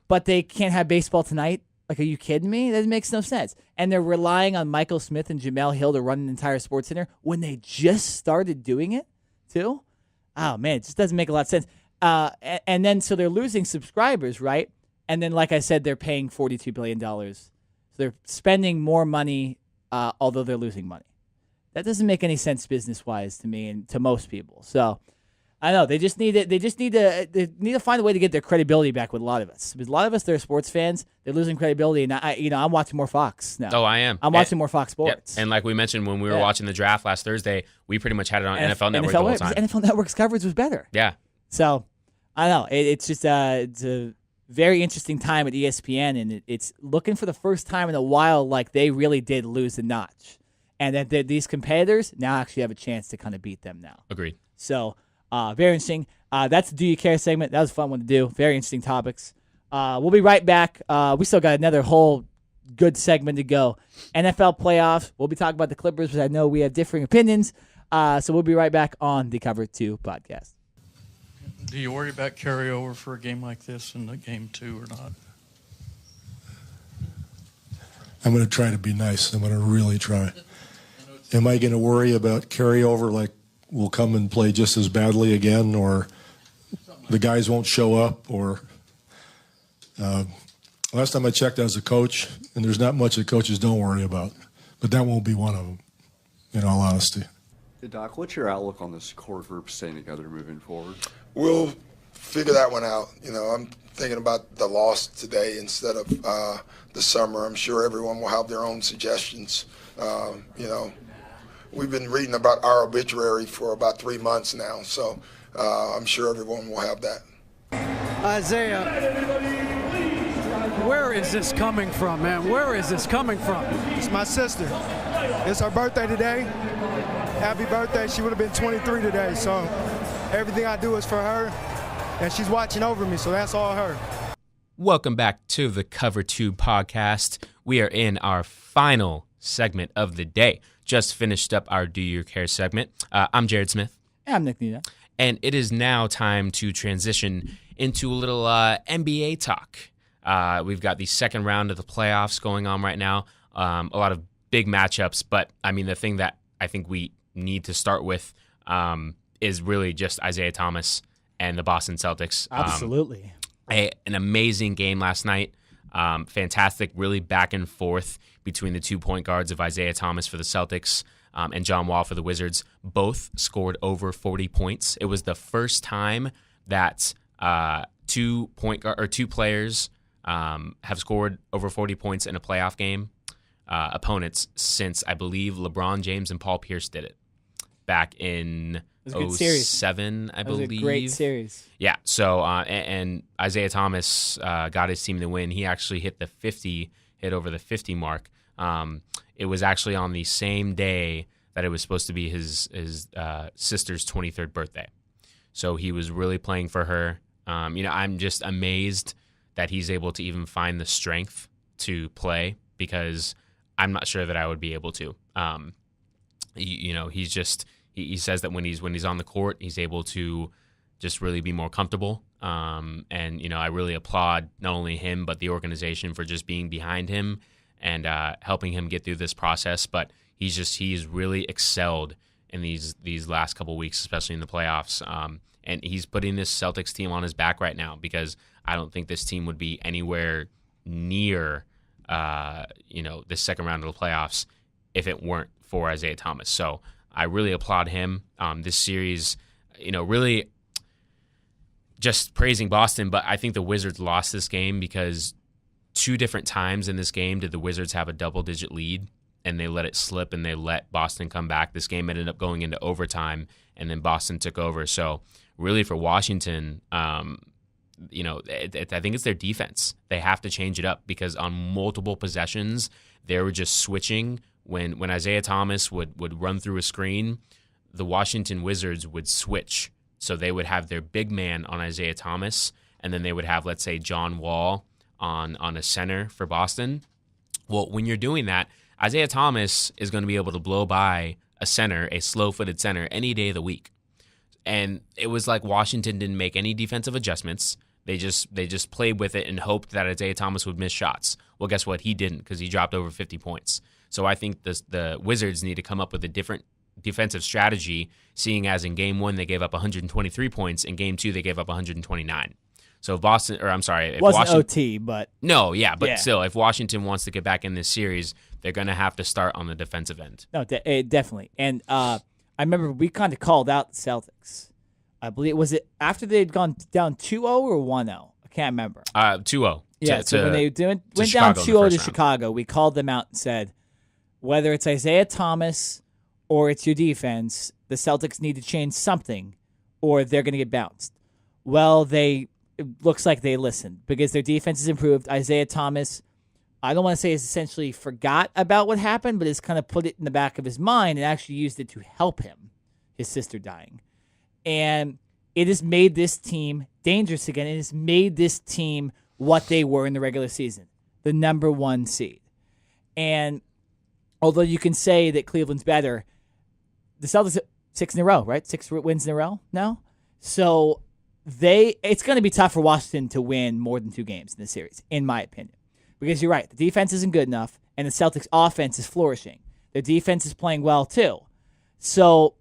But they can't have baseball tonight. Like, are you kidding me? That makes no sense. And they're relying on Michael Smith and Jamel Hill to run an entire sports center when they just started doing it, too. Oh man, it just doesn't make a lot of sense. And then so they're losing subscribers, right? And then, like I said, they're paying $42 billion. So they're spending more money, although they're losing money. That doesn't make any sense business-wise to me and to most people. So. I know they just need to find a way to get their credibility back with a lot of us. Because a lot of us, they're sports fans. They're losing credibility, and I'm watching more Fox now. Oh, I am. I'm watching more Fox Sports. And like we mentioned when we were watching the draft last Thursday, we pretty much had it on NFL Network the whole time. NFL Network's coverage was better. Yeah. So I don't know. It's just it's a very interesting time at ESPN, and it's looking for the first time in a while like they really did lose a notch, and that these competitors now actually have a chance to kind of beat them now. Agreed. So. Very interesting. That's the Do You Care segment. That was a fun one to do. Very interesting topics. We'll be right back. We still got another whole good segment to go. NFL playoffs. We'll be talking about the Clippers, but I know we have differing opinions. So we'll be right back on the Cover 2 podcast. Do you worry about carryover for a game like this in the game 2 or not? I'm going to try to be nice. I'm going to really try. Am I going to worry about carryover like we'll come and play just as badly again, or the guys won't show up, or last time I checked as a coach, and there's not much that coaches don't worry about, but that won't be one of them, in all honesty. Hey, Doc, what's your outlook on this core group staying together moving forward? We'll figure that one out. I'm thinking about the loss today instead of the summer. I'm sure everyone will have their own suggestions. We've been reading about our obituary for about 3 months now, so I'm sure everyone will have that. Isaiah, where is this coming from, man? Where is this coming from? It's my sister. It's her birthday today. Happy birthday. She would have been 23 today, so everything I do is for her, and she's watching over me, so that's all her. Welcome back to the Cover 2 podcast. We are in our final segment of the day. Just finished up our Do Your Care segment. I'm Jared Smith. I'm Nick Nita. And it is now time to transition into a little NBA talk. We've got the second round of the playoffs going on right now. A lot of big matchups, but I mean, the thing that I think we need to start with is really just Isaiah Thomas and the Boston Celtics. Absolutely. An amazing game last night. Fantastic, really back and forth between the 2 point guards of Isaiah Thomas for the Celtics and John Wall for the Wizards. Both scored over 40 points. It was the first time that 2 players have scored over 40 points in a playoff game, opponents, since I believe LeBron James and Paul Pierce did it back in 2007, I believe. It was a great series. Yeah. So and Isaiah Thomas got his team to win. He actually hit over the 50 mark. It was actually on the same day that it was supposed to be his sister's 23rd birthday. So he was really playing for her. I'm just amazed that he's able to even find the strength to play, because I'm not sure that I would be able to. He says that when he's on the court, he's able to just really be more comfortable. And I really applaud not only him but the organization for just being behind him and helping him get through this process. But he's really excelled in these last couple weeks, especially in the playoffs. And he's putting this Celtics team on his back right now, because I don't think this team would be anywhere near the second round of the playoffs if it weren't for Isaiah Thomas. So I really applaud him. This series, really just praising Boston, but I think the Wizards lost this game because 2 different times in this game did the Wizards have a double-digit lead, and they let it slip, and they let Boston come back. This game ended up going into overtime, and then Boston took over. So really for Washington, I think it's their defense. They have to change it up, because on multiple possessions, they were just switching. When Isaiah Thomas would run through a screen, the Washington Wizards would switch. So they would have their big man on Isaiah Thomas, and then they would have, let's say, John Wall on a center for Boston. Well, when you're doing that, Isaiah Thomas is going to be able to blow by a center, a slow-footed center, any day of the week. And it was like Washington didn't make any defensive adjustments. They just played with it and hoped that Isaiah Thomas would miss shots. Well, guess what? He didn't, because he dropped over 50 points. So I think the Wizards need to come up with a different defensive strategy, seeing as in Game 1 they gave up 123 points, in Game 2 they gave up 129. So if wasn't OT, but still, if Washington wants to get back in this series, they're going to have to start on the defensive end. No, definitely. And I remember we kind of called out the Celtics. I believe, was it after they'd gone down 2-0 or 1-0? I can't remember. 2-0. Yeah, so when they went down 2-0 to Chicago, we called them out and said, whether it's Isaiah Thomas or it's your defense, the Celtics need to change something or they're going to get bounced. Well, it looks like they listened, because their defense has improved. Isaiah Thomas, I don't want to say has essentially forgot about what happened, but has kind of put it in the back of his mind and actually used it to help him, his sister dying. And it has made this team dangerous again. It has made this team what they were in the regular season, the number 1 seed. And although you can say that Cleveland's better, the Celtics 6 in a row, right? 6 wins in a row now. So it's going to be tough for Washington to win more than 2 games in this series, in my opinion. Because you're right, the defense isn't good enough, and the Celtics' offense is flourishing. Their defense is playing well, too. So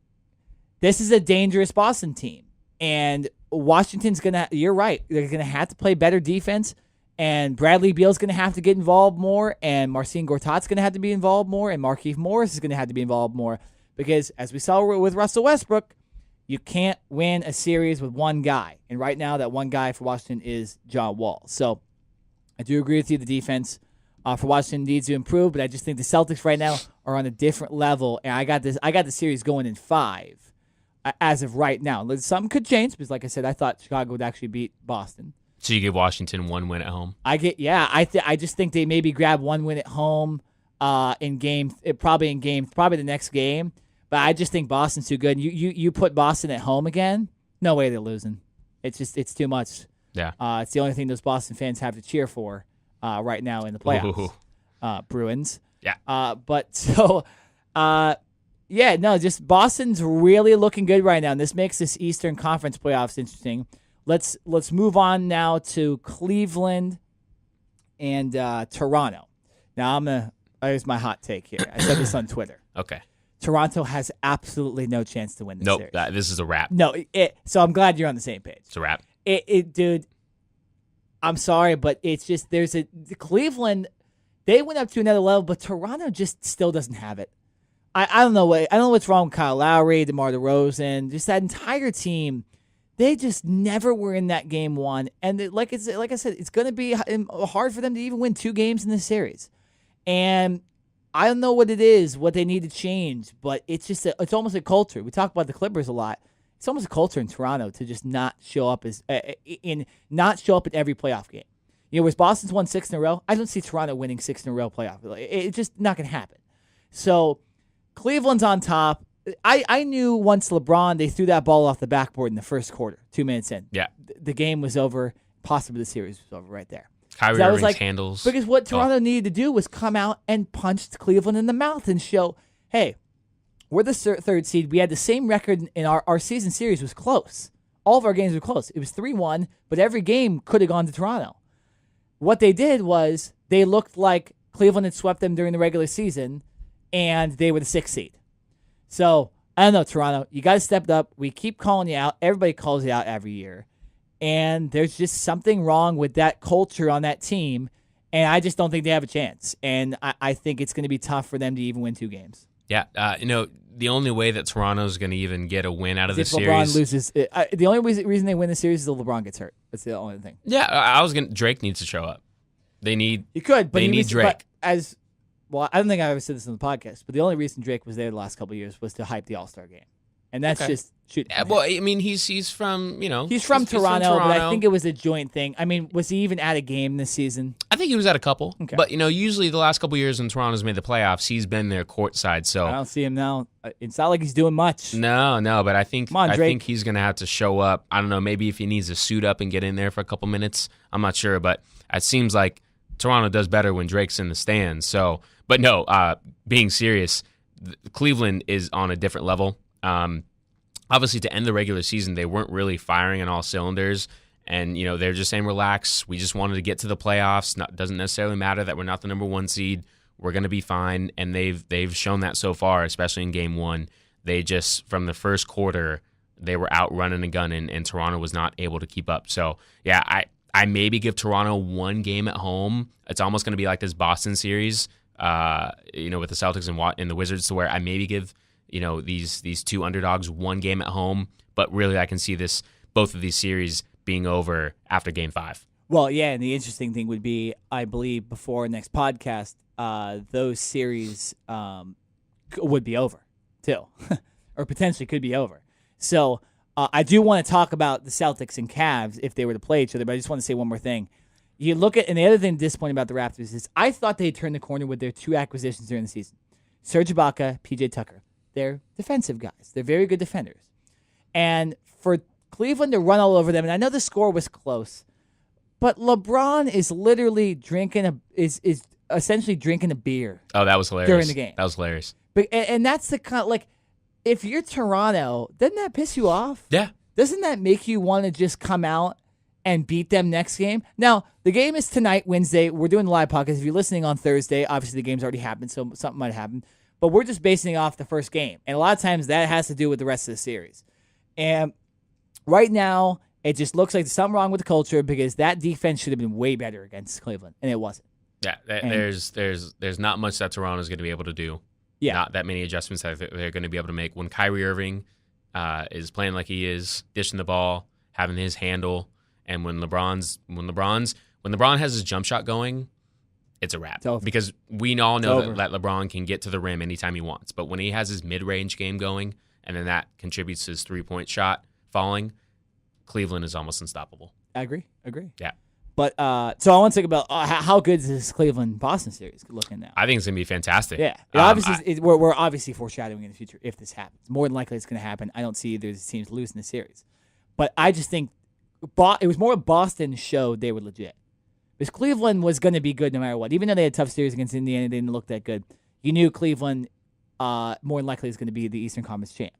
this is a dangerous Boston team. And Washington's going to, you're right, they're going to have to play better defense, and Bradley Beal's going to have to get involved more, and Marcin Gortat's going to have to be involved more, and Markieff Morris is going to have to be involved more. Because as we saw with Russell Westbrook, you can't win a series with one guy. And right now, that one guy for Washington is John Wall. So I do agree with you. The defense for Washington needs to improve, but I just think the Celtics right now are on a different level. And I got the series going in 5 as of right now. Something could change because, like I said, I thought Chicago would actually beat Boston. So you give Washington 1 win at home? I just think they maybe grab 1 win at home probably the next game. But I just think Boston's too good. You put Boston at home again, no way they're losing. It's too much. Yeah. It's the only thing those Boston fans have to cheer for right now in the playoffs. Bruins. Yeah. Just Boston's really looking good right now, and this makes this Eastern Conference playoffs interesting. Let's move on now to Cleveland and Toronto. Now here's my hot take here. I said this on Twitter. Okay. Toronto has absolutely no chance to win this series. Nope, this is a wrap. No, so I'm glad you're on the same page. It's a wrap. Dude, I'm sorry, but it's just Cleveland, they went up to another level, but Toronto just still doesn't have it. I don't know what's wrong with Kyle Lowry, DeMar DeRozan, just that entire team. They just never were in that game one, and like I said, it's going to be hard for them to even win 2 games in this series. And I don't know what it is, what they need to change, but it's just it's almost a culture. We talk about the Clippers a lot. It's almost a culture in Toronto to just not show up not show up at every playoff game. Whereas Boston's won 6 in a row, I don't see Toronto winning 6 in a row playoff. It's just not going to happen. So Cleveland's on top. I knew once LeBron, they threw that ball off the backboard in the first quarter, 2 minutes in. Yeah. The game was over. Possibly the series was over right there. Kyrie Irving's handles. Because what Toronto needed to do was come out and punch Cleveland in the mouth and show, hey, we're the third seed. We had the same record in our season series was close. All of our games were close. It was 3-1, but every game could have gone to Toronto. What they did was they looked like Cleveland had swept them during the regular season, and they were the 6th seed. So, I don't know, Toronto. You got to step it up. We keep calling you out. Everybody calls you out every year. And there's just something wrong with that culture on that team, and I just don't think they have a chance. And I think it's going to be tough for them to even win 2 games. Yeah, the only way that Toronto's going to even get a win out of this series. LeBron loses. The only reason they win the series is if LeBron gets hurt. That's the only thing. Yeah, Drake needs to show up. They need. He could, but they need Drake. Well, I don't think I ever said this on the podcast, but the only reason Drake was there the last couple of years was to hype the All-Star game. And that's just shooting. Yeah, well, I mean, he's from, He's from Toronto, but I think it was a joint thing. I mean, was he even at a game this season? I think he was at a couple. Okay. But, usually the last couple of years when Toronto's made the playoffs, he's been there courtside. So I don't see him now. It's not like he's doing much. No, but I think he's going to have to show up. I don't know, maybe if he needs to suit up and get in there for a couple minutes. I'm not sure, but it seems like Toronto does better when Drake's in the stands. So, but no, being serious, Cleveland is on a different level. Obviously, to end the regular season, they weren't really firing on all cylinders. And, they're just saying, relax. We just wanted to get to the playoffs. Doesn't necessarily matter that we're not the number 1 seed. We're going to be fine. And they've shown that so far, especially in game 1. They just, from the first quarter, they were out running and gunning, and Toronto was not able to keep up. So, yeah, I maybe give Toronto 1 game at home. It's almost going to be like this Boston series, with the Celtics and the Wizards, to where I maybe give these 2 underdogs 1 game at home, but really I can see both of these series being over after game 5. Well, yeah, and the interesting thing would be, I believe, before next podcast, those series would be over, too, or potentially could be over. So I do want to talk about the Celtics and Cavs if they were to play each other, but I just want to say one more thing. You look at, and the other thing disappointing about the Raptors is I thought they had turned the corner with their 2 acquisitions during the season. Serge Ibaka, PJ Tucker. They're defensive guys. They're very good defenders. And for Cleveland to run all over them, and I know the score was close, but LeBron is literally is essentially drinking a beer. Oh, that was hilarious. During the game. That was hilarious. But, and that's the kind of, if you're Toronto, doesn't that piss you off? Yeah. Doesn't that make you want to just come out and beat them next game? Now, the game is tonight, Wednesday. We're doing the live podcast. If you're listening on Thursday, obviously the game's already happened, so something might happen. But we're just basing it off the first game. And a lot of times that has to do with the rest of the series. And right now, it just looks like there's something wrong with the culture because that defense should have been way better against Cleveland, and it wasn't. Yeah, there's not much that Toronto's going to be able to do. Yeah. Not that many adjustments that they're going to be able to make. When Kyrie Irving is playing like he is, dishing the ball, having his handle, and when LeBron has his jump shot going, it's a wrap. Because we all know that LeBron can get to the rim anytime he wants. But when he has his mid-range game going, and then that contributes to his three-point shot falling, Cleveland is almost unstoppable. I agree. Yeah. But so I want to talk about how good is this Cleveland-Boston series looking now? I think it's going to be fantastic. Yeah. We're obviously foreshadowing in the future if this happens. More than likely it's going to happen. I don't see either of these teams losing the series. But I just think it was more Boston showed they were legit. Because Cleveland was going to be good no matter what. Even though they had a tough series against Indiana, they didn't look that good. You knew Cleveland more than likely is going to be the Eastern Conference champ.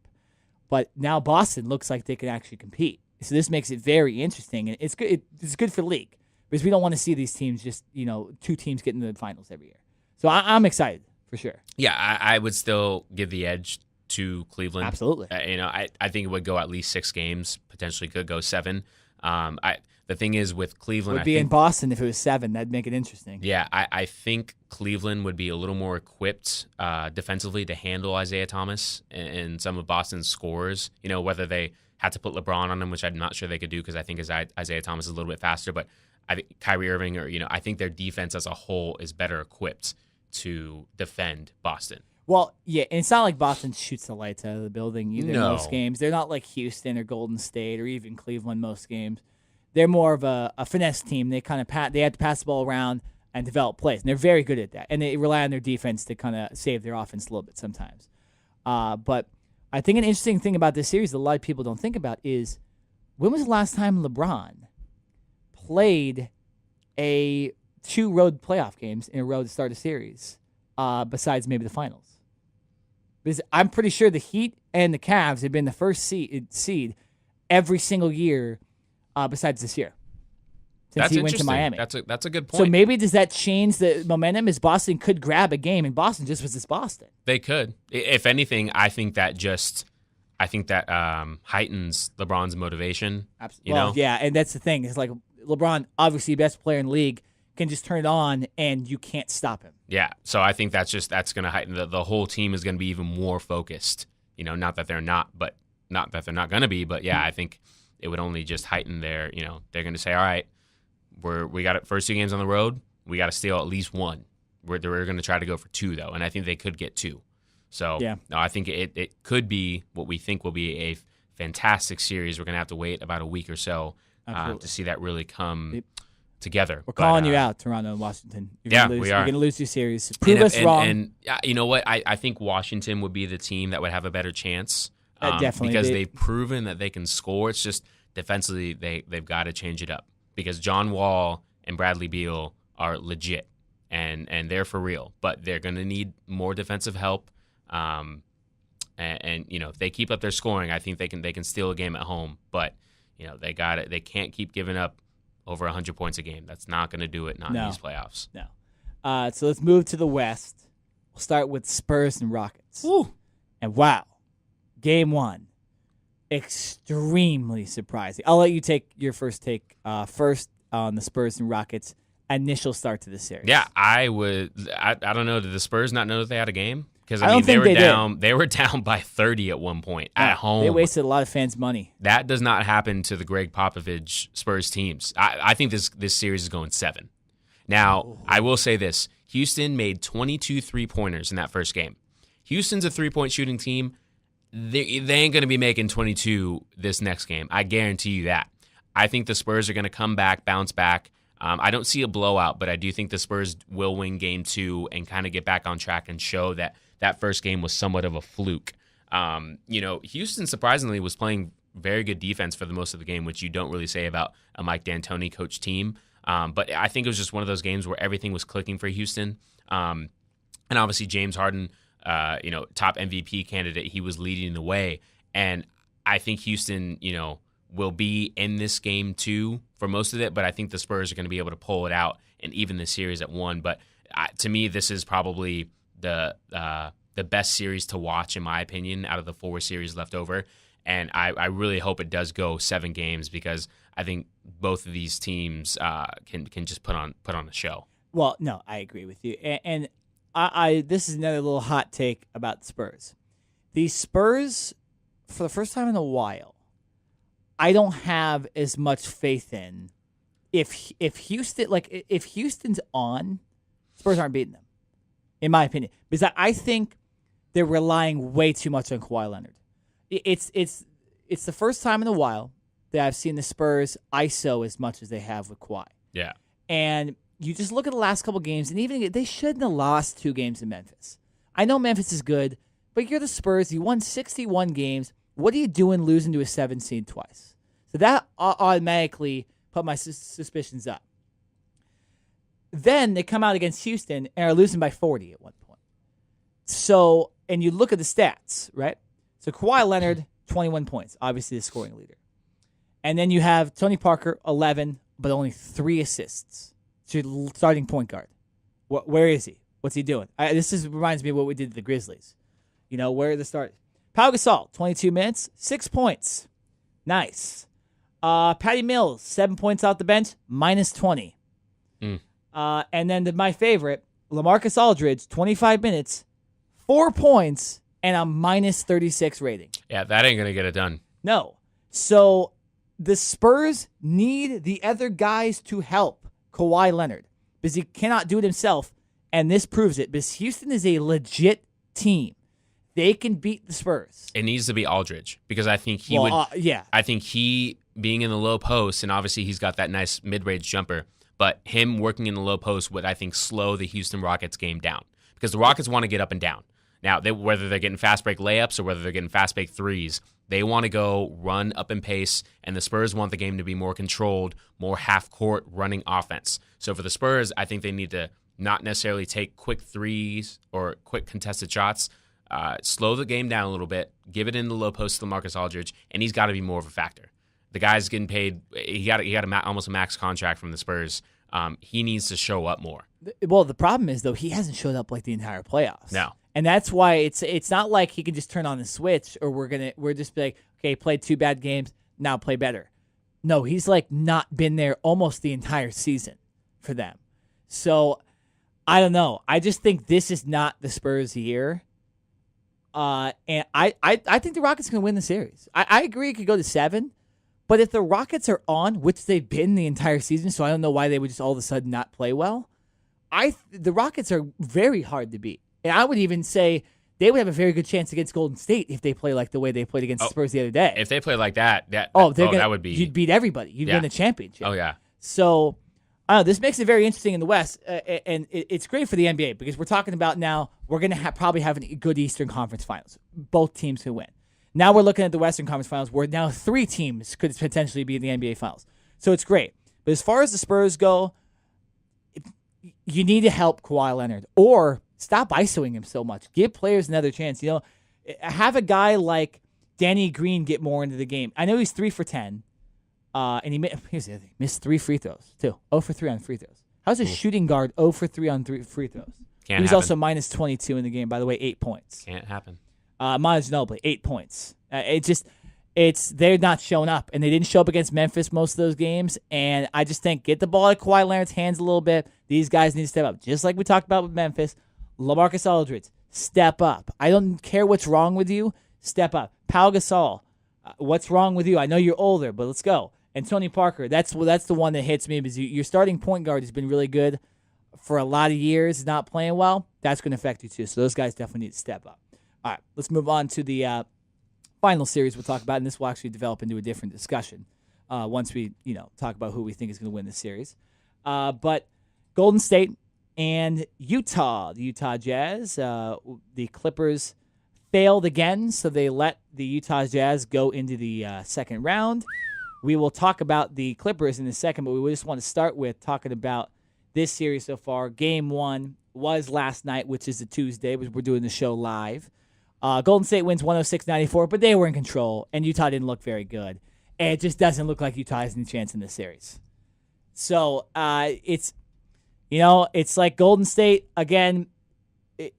But now Boston looks like they can actually compete. So this makes it very interesting. And it's good. It's good for the league. Because we don't want to see these teams just, 2 teams get into the finals every year. So I'm excited, for sure. Yeah, I would still give the edge to Cleveland. Absolutely. I think it would go at least 6 games, potentially could go 7. The thing is with Cleveland, would be in Boston if it was 7. That'd make it interesting. Yeah, I think Cleveland would be a little more equipped defensively to handle Isaiah Thomas and some of Boston's scores. Whether they had to put LeBron on him, which I'm not sure they could do because I think Isaiah Thomas is a little bit faster. But I think Kyrie Irving, I think their defense as a whole is better equipped to defend Boston. Well, yeah, and it's not like Boston shoots the lights out of the building either No. most games. They're not like Houston or Golden State or even Cleveland most games. They're more of a finesse team. They kind of they have to pass the ball around and develop plays, and they're very good at that. And they rely on their defense to kind of save their offense a little bit sometimes. But I think an interesting thing about this series that a lot of people don't think about is when was the last time LeBron played 2 road playoff games in a row to start a series, besides maybe the finals? Because I'm pretty sure the Heat and the Cavs have been the first seed every single year, besides this year. Since That's he went to interesting. Miami. That's a good point. So maybe does that change the momentum? As Boston could grab a game, and Boston just was this Boston. They could. If anything, I think that heightens LeBron's motivation. Absolutely. Yeah, and that's the thing. It's like LeBron, obviously the best player in the league, can just turn it on and you can't stop him. Yeah, so I think that's going to heighten the whole team is going to be even more focused. Not that they're not going to be, but yeah, I think it would only just heighten their. They're going to say, all right, we got it first 2 games on the road. We got to steal at least 1. We're going to try to go for 2 though, and I think they could get 2. So yeah. No, I think it could be what we think will be a fantastic series. We're going to have to wait about a week or so to see that really come together. We're calling you out, Toronto and Washington. We are. You're going to lose 2 series. Prove us wrong. And you know what? I think Washington would be the team that would have a better chance. Definitely. Because they've proven that they can score. It's just defensively they've got to change it up. Because John Wall and Bradley Beal are legit and they're for real. But they're going to need more defensive help. And if they keep up their scoring, I think they can steal a game at home. But they got it. They can't keep giving up over 100 points a game. That's not going to do it. Not in these playoffs. No. So let's move to the West. We'll start with Spurs and Rockets. Woo. And wow, Game 1, extremely surprising. I'll let you take your first take first on the Spurs and Rockets initial start to the series. Yeah, I would. I don't know. Did the Spurs not know that they had a game? Because I don't think they down. did. They were down by 30 at one point at home. They wasted a lot of fans' money. That does not happen to the Greg Popovich Spurs teams. I think this series is going 7. Now, I will say this. Houston made 22 3-pointers in that first game. Houston's a 3-point shooting team. They ain't going to be making 22 this next game. I guarantee you that. I think the Spurs are going to come back, bounce back. I don't see a blowout, but I do think the Spurs will win Game 2 and kind of get back on track and show that first game was somewhat of a fluke. Houston surprisingly was playing very good defense for the most of the game, which you don't really say about a Mike D'Antoni coach team. But I think it was just one of those games where everything was clicking for Houston. And obviously James Harden, top MVP candidate, he was leading the way. And I think Houston, will be in this game too for most of it, but I think the Spurs are going to be able to pull it out and even the series at 1. But to me, this is probably the best series to watch, in my opinion, out of the 4 series left over. And I really hope it does go 7 games because I think both of these teams can just put on a show. Well, no, I agree with you. And I this is another little hot take about the Spurs. The Spurs, for the first time in a while, I don't have as much faith in. If Houston's on, Spurs aren't beating them, in my opinion, because I think they're relying way too much on Kawhi Leonard. It's the first time in a while that I've seen the Spurs ISO as much as they have with Kawhi. Yeah, and you just look at the last couple games, and even they shouldn't have lost 2 games in Memphis. I know Memphis is good, but you're the Spurs. You won 61 games. What are you doing losing to a 7 seed twice? So that automatically put my suspicions up. Then they come out against Houston and are losing by 40 at one point. So, and you look at the stats, right? So Kawhi Leonard, 21 points, obviously the scoring leader. And then you have Tony Parker, 11, but only 3 assists. So you're starting point guard. Where is he? What's he doing? This reminds me of what we did to the Grizzlies. Where are the starters? Pau Gasol, 22 minutes, 6 points. Nice. Patty Mills, 7 points off the bench, minus 20. And then my favorite, LaMarcus Aldridge, 25 minutes, 4 points, and a minus 36 rating. Yeah, that ain't going to get it done. No. So the Spurs need the other guys to help Kawhi Leonard because he cannot do it himself, and this proves it. Because Houston is a legit team. They can beat the Spurs. It needs to be Aldridge because I think he I think he being in the low post, and obviously he's got that nice mid-range jumper, but him working in the low post would, I think, slow the Houston Rockets game down because the Rockets want to get up and down. Now, whether they're getting fast break layups or whether they're getting fast break threes, they want to go run up in pace, and the Spurs want the game to be more controlled, more half-court running offense. So for the Spurs, I think they need to not necessarily take quick threes or quick contested shots, slow the game down a little bit, give it in the low post to LaMarcus Aldridge, and he's got to be more of a factor. The guy's getting paid. He got almost a max contract from the Spurs. He needs to show up more. Well, the problem is, though, he hasn't showed up like the entire playoffs. No. And that's why it's not like he can just turn on the switch or we're just be like, okay, played 2 bad games, now play better. No, he's like not been there almost the entire season for them. So I don't know. I just think this is not the Spurs year. And I think the Rockets are going to win the series. I agree it could go to 7, but if the Rockets are on, which they've been the entire season, so I don't know why they would just all of a sudden not play well. The Rockets are very hard to beat. And I would even say they would have a very good chance against Golden State if they play like the way they played against the Spurs the other day. If they play like that that would be... You'd beat everybody. You'd win the championship. Oh, yeah. So, I don't know, this makes it very interesting in the West, and it's great for the NBA because we're talking about now we're going to probably have a good Eastern Conference Finals. Both teams could win. Now we're looking at the Western Conference Finals where now 3 teams could potentially be in the NBA Finals. So it's great. But as far as the Spurs go, you need to help Kawhi Leonard or stop ISOing him so much. Give players another chance. You know, have a guy like Danny Green get more into the game. I know he's 3 for 10, and here's the other thing: missed 3 free throws too. 0 for 3 on free throws. How's a shooting guard 0 for 3 on 3 free throws? Can't he was happen. also minus 22 in the game. By the way, 8 points. Can't happen. Manu Ginobili, 8 points. They're not showing up, and they didn't show up against Memphis most of those games. And I just think get the ball at Kawhi Leonard's hands a little bit. These guys need to step up, just like we talked about with Memphis. LaMarcus Aldridge, step up. I don't care what's wrong with you. Step up. Pau Gasol, what's wrong with you? I know you're older, but let's go. And Tony Parker, that's the one that hits me because your starting point guard has been really good for a lot of years, not playing well. That's going to affect you too. So those guys definitely need to step up. All right, let's move on to the final series we'll talk about, and this will actually develop into a different discussion once we talk about who we think is going to win the series. But Golden State and Utah, the Utah Jazz, the Clippers failed again, so they let the Utah Jazz go into the second round. We will talk about the Clippers in a second, but we just want to start with talking about this series so far. Game 1 was last night, which is a Tuesday, because we're doing the show live. Golden State wins 106-94, but they were in control, and Utah didn't look very good. And it just doesn't look like Utah has any chance in this series. So it's like Golden State, again,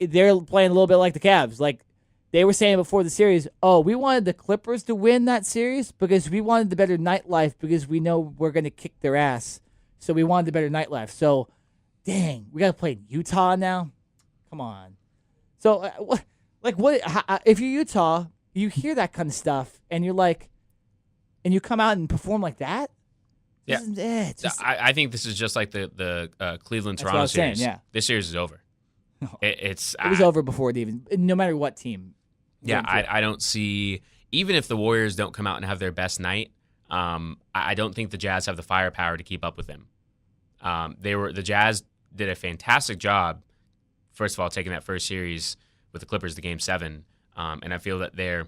they're playing a little bit like the Cavs. Like they were saying before the series, we wanted the Clippers to win that series because we wanted the better nightlife because we know we're going to kick their ass. So we wanted the better nightlife. So, dang, we got to play Utah now? Come on. So, if you're Utah, you hear that kind of stuff, and you're like, and you come out and perform like that? Yeah. I think this is just like the Cleveland-Toronto series. Saying, yeah. This series is over. It was over before it even, no matter what team. Yeah, I don't see, even if the Warriors don't come out and have their best night, I don't think the Jazz have the firepower to keep up with them. The Jazz did a fantastic job, first of all, taking that first series with the Clippers to Game 7, and I feel that their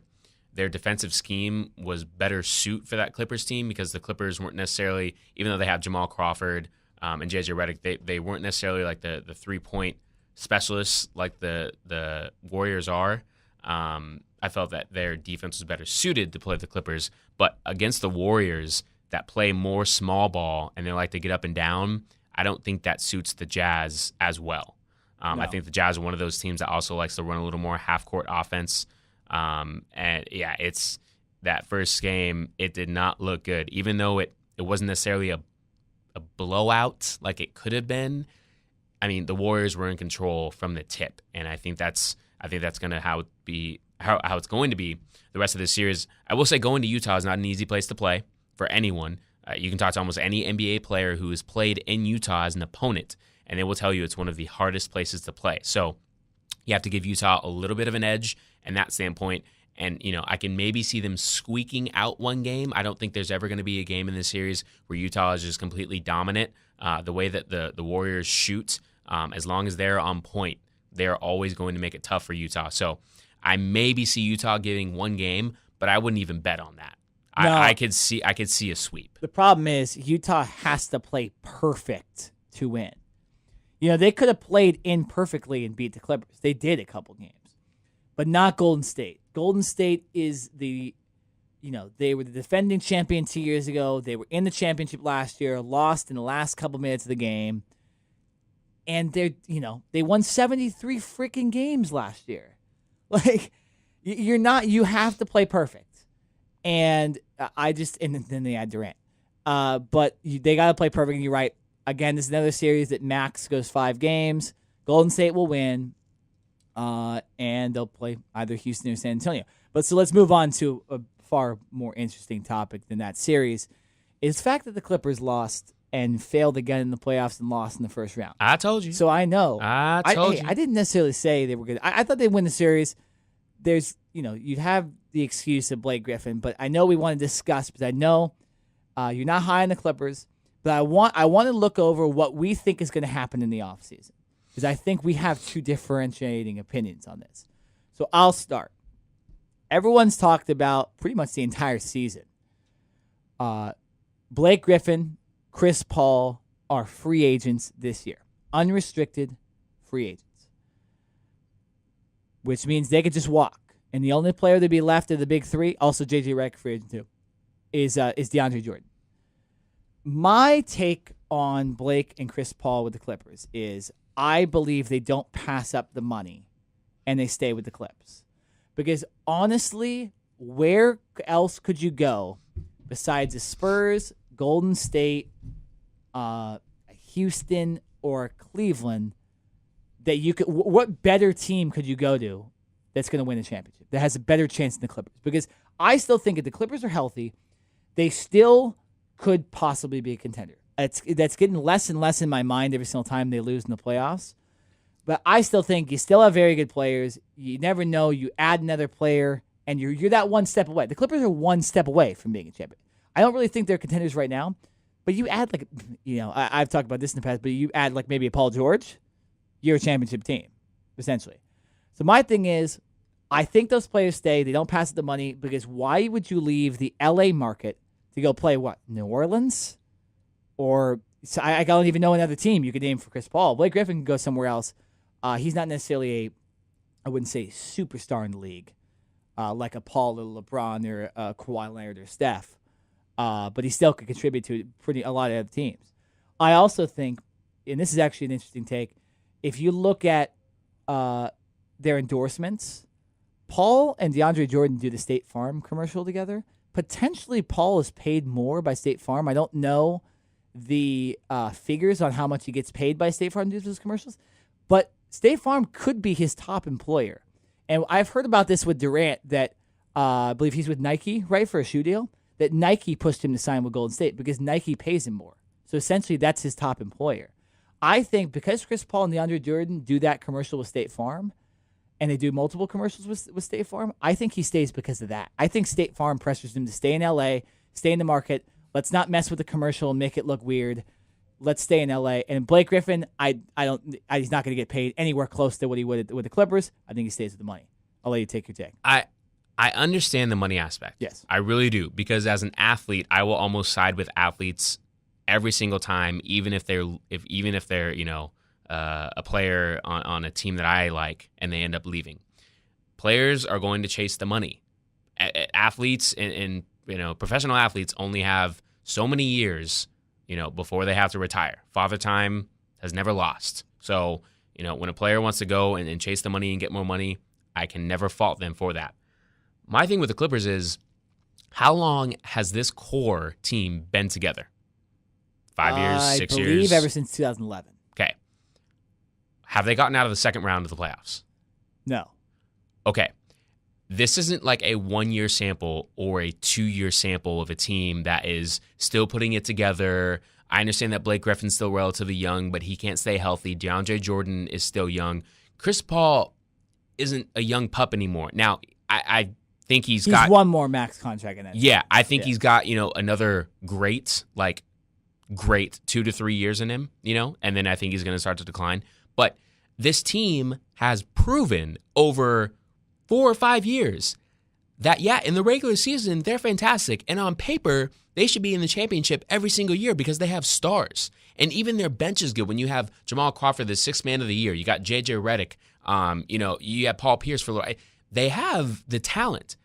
defensive scheme was better suit for that Clippers team because the Clippers weren't necessarily, even though they have Jamal Crawford and JJ Redick, they weren't necessarily like the 3-point specialists like the Warriors are. I felt that their defense was better suited to play the Clippers, but against the Warriors that play more small ball and they like to get up and down, I don't think that suits the Jazz as well. No. I think the Jazz are one of those teams that also likes to run a little more half-court offense. And yeah, it's that first game, it did not look good. Even though it wasn't necessarily a blowout like it could have been, I mean, the Warriors were in control from the tip, and I think that's going to be how it's going to be the rest of this series. I will say going to Utah is not an easy place to play for anyone. You can talk to almost any NBA player who has played in Utah as an opponent, and they will tell you it's one of the hardest places to play. So you have to give Utah a little bit of an edge in that standpoint. And, I can maybe see them squeaking out one game. I don't think there's ever going to be a game in this series where Utah is just completely dominant. The way that the Warriors shoot, as long as they're on point, they're always going to make it tough for Utah. So I maybe see Utah getting one game, but I wouldn't even bet on that. No. I could see a sweep. The problem is Utah has to play perfect to win. They could have played imperfectly and beat the Clippers. They did a couple games. But not Golden State. Golden State is they were the defending champion 2 years ago. They were in the championship last year, lost in the last couple minutes of the game. And they won 73 freaking games last year. Like, you have to play perfect. And and then they had Durant. But they got to play perfect, and you're right. Again, this is another series that max goes 5 games. Golden State will win. And they'll play either Houston or San Antonio. But so let's move on to a far more interesting topic than that series. Is the fact that the Clippers lost and failed again in the playoffs and lost in the first round. I told you. So I know. I told you. I didn't necessarily say they were good. I thought they'd win the series. There's, you have the excuse of Blake Griffin, but I know we want to discuss because I know you're not high on the Clippers, but I want to look over what we think is going to happen in the offseason. Because I think we have two differentiating opinions on this. So I'll start. Everyone's talked about pretty much the entire season. Blake Griffin, Chris Paul are free agents this year. Unrestricted free agents. Which means they could just walk. And the only player to be left of the big three, also J.J. Redick, free agent too, is DeAndre Jordan. My take on Blake and Chris Paul with the Clippers is I believe they don't pass up the money and they stay with the Clips. Because honestly, where else could you go besides the Spurs, Golden State, Houston, or Cleveland that you could? What better team could you go to that's going to win a championship that has a better chance than the Clippers? Because I still think if the Clippers are healthy, they still could possibly be a contender. That's getting less and less in my mind every single time they lose in the playoffs. But I still think you still have very good players. You never know. You add another player, and you're that one step away. The Clippers are one step away from being a champion. I don't really think they're contenders right now. But you add I've talked about this in the past, but you add maybe a Paul George, you're a championship team, essentially. So my thing is, I think those players stay. They don't pass the money because why would you leave the LA market to go play what? New Orleans? Or I don't even know another team you could name for Chris Paul. Blake Griffin can go somewhere else. He's not necessarily I wouldn't say superstar in the league, like a Paul or LeBron or Kawhi Leonard or Steph. But he still could contribute to a lot of other teams. I also think, and this is actually an interesting take, if you look at their endorsements, Paul and DeAndre Jordan do the State Farm commercial together. Potentially Paul is paid more by State Farm. I don't know the figures on how much he gets paid by State Farm to do those commercials, but State Farm could be his top employer. And I've heard about this with Durant that I believe he's with Nike, right, for a shoe deal, that Nike pushed him to sign with Golden State because Nike pays him more. So essentially that's his top employer. I think because Chris Paul and DeAndre Jordan do that commercial with State Farm, and they do multiple commercials with State Farm, I think he stays because of that. I think State Farm pressures him to stay in LA, stay in the market. Let's not mess with the commercial and make it look weird. Let's stay in LA. And Blake Griffin, he's not going to get paid anywhere close to what he would with the Clippers. I think he stays with the money. I'll let you take your take. I understand the money aspect. Yes. I really do. Because as an athlete, I will almost side with athletes every single time, even if they're a player on a team that I like and they end up leaving. Players are going to chase the money. Athletes and professional athletes only have so many years, before they have to retire. Father Time has never lost. So, when a player wants to go and chase the money and get more money, I can never fault them for that. My thing with the Clippers is, how long has this core team been together? 5 years, 6 years? I believe ever since 2011. Okay. Have they gotten out of the second round of the playoffs? No. Okay. this isn't like a 1-year sample or a 2-year sample of a team that is still putting it together. I understand that Blake Griffin's still relatively young, but he can't stay healthy. DeAndre Jordan is still young. Chris Paul isn't a young pup anymore. Now, I think he's got one more max contract in that. Yeah, I think he's got, another great 2 to 3 years in him, and then I think he's going to start to decline. But this team has proven over 4 or 5 years that, in the regular season, they're fantastic. And on paper, they should be in the championship every single year because they have stars. And even their bench is good. When you have Jamal Crawford, the sixth man of the year, you got J.J. Redick, you have Paul Pierce they have the talent.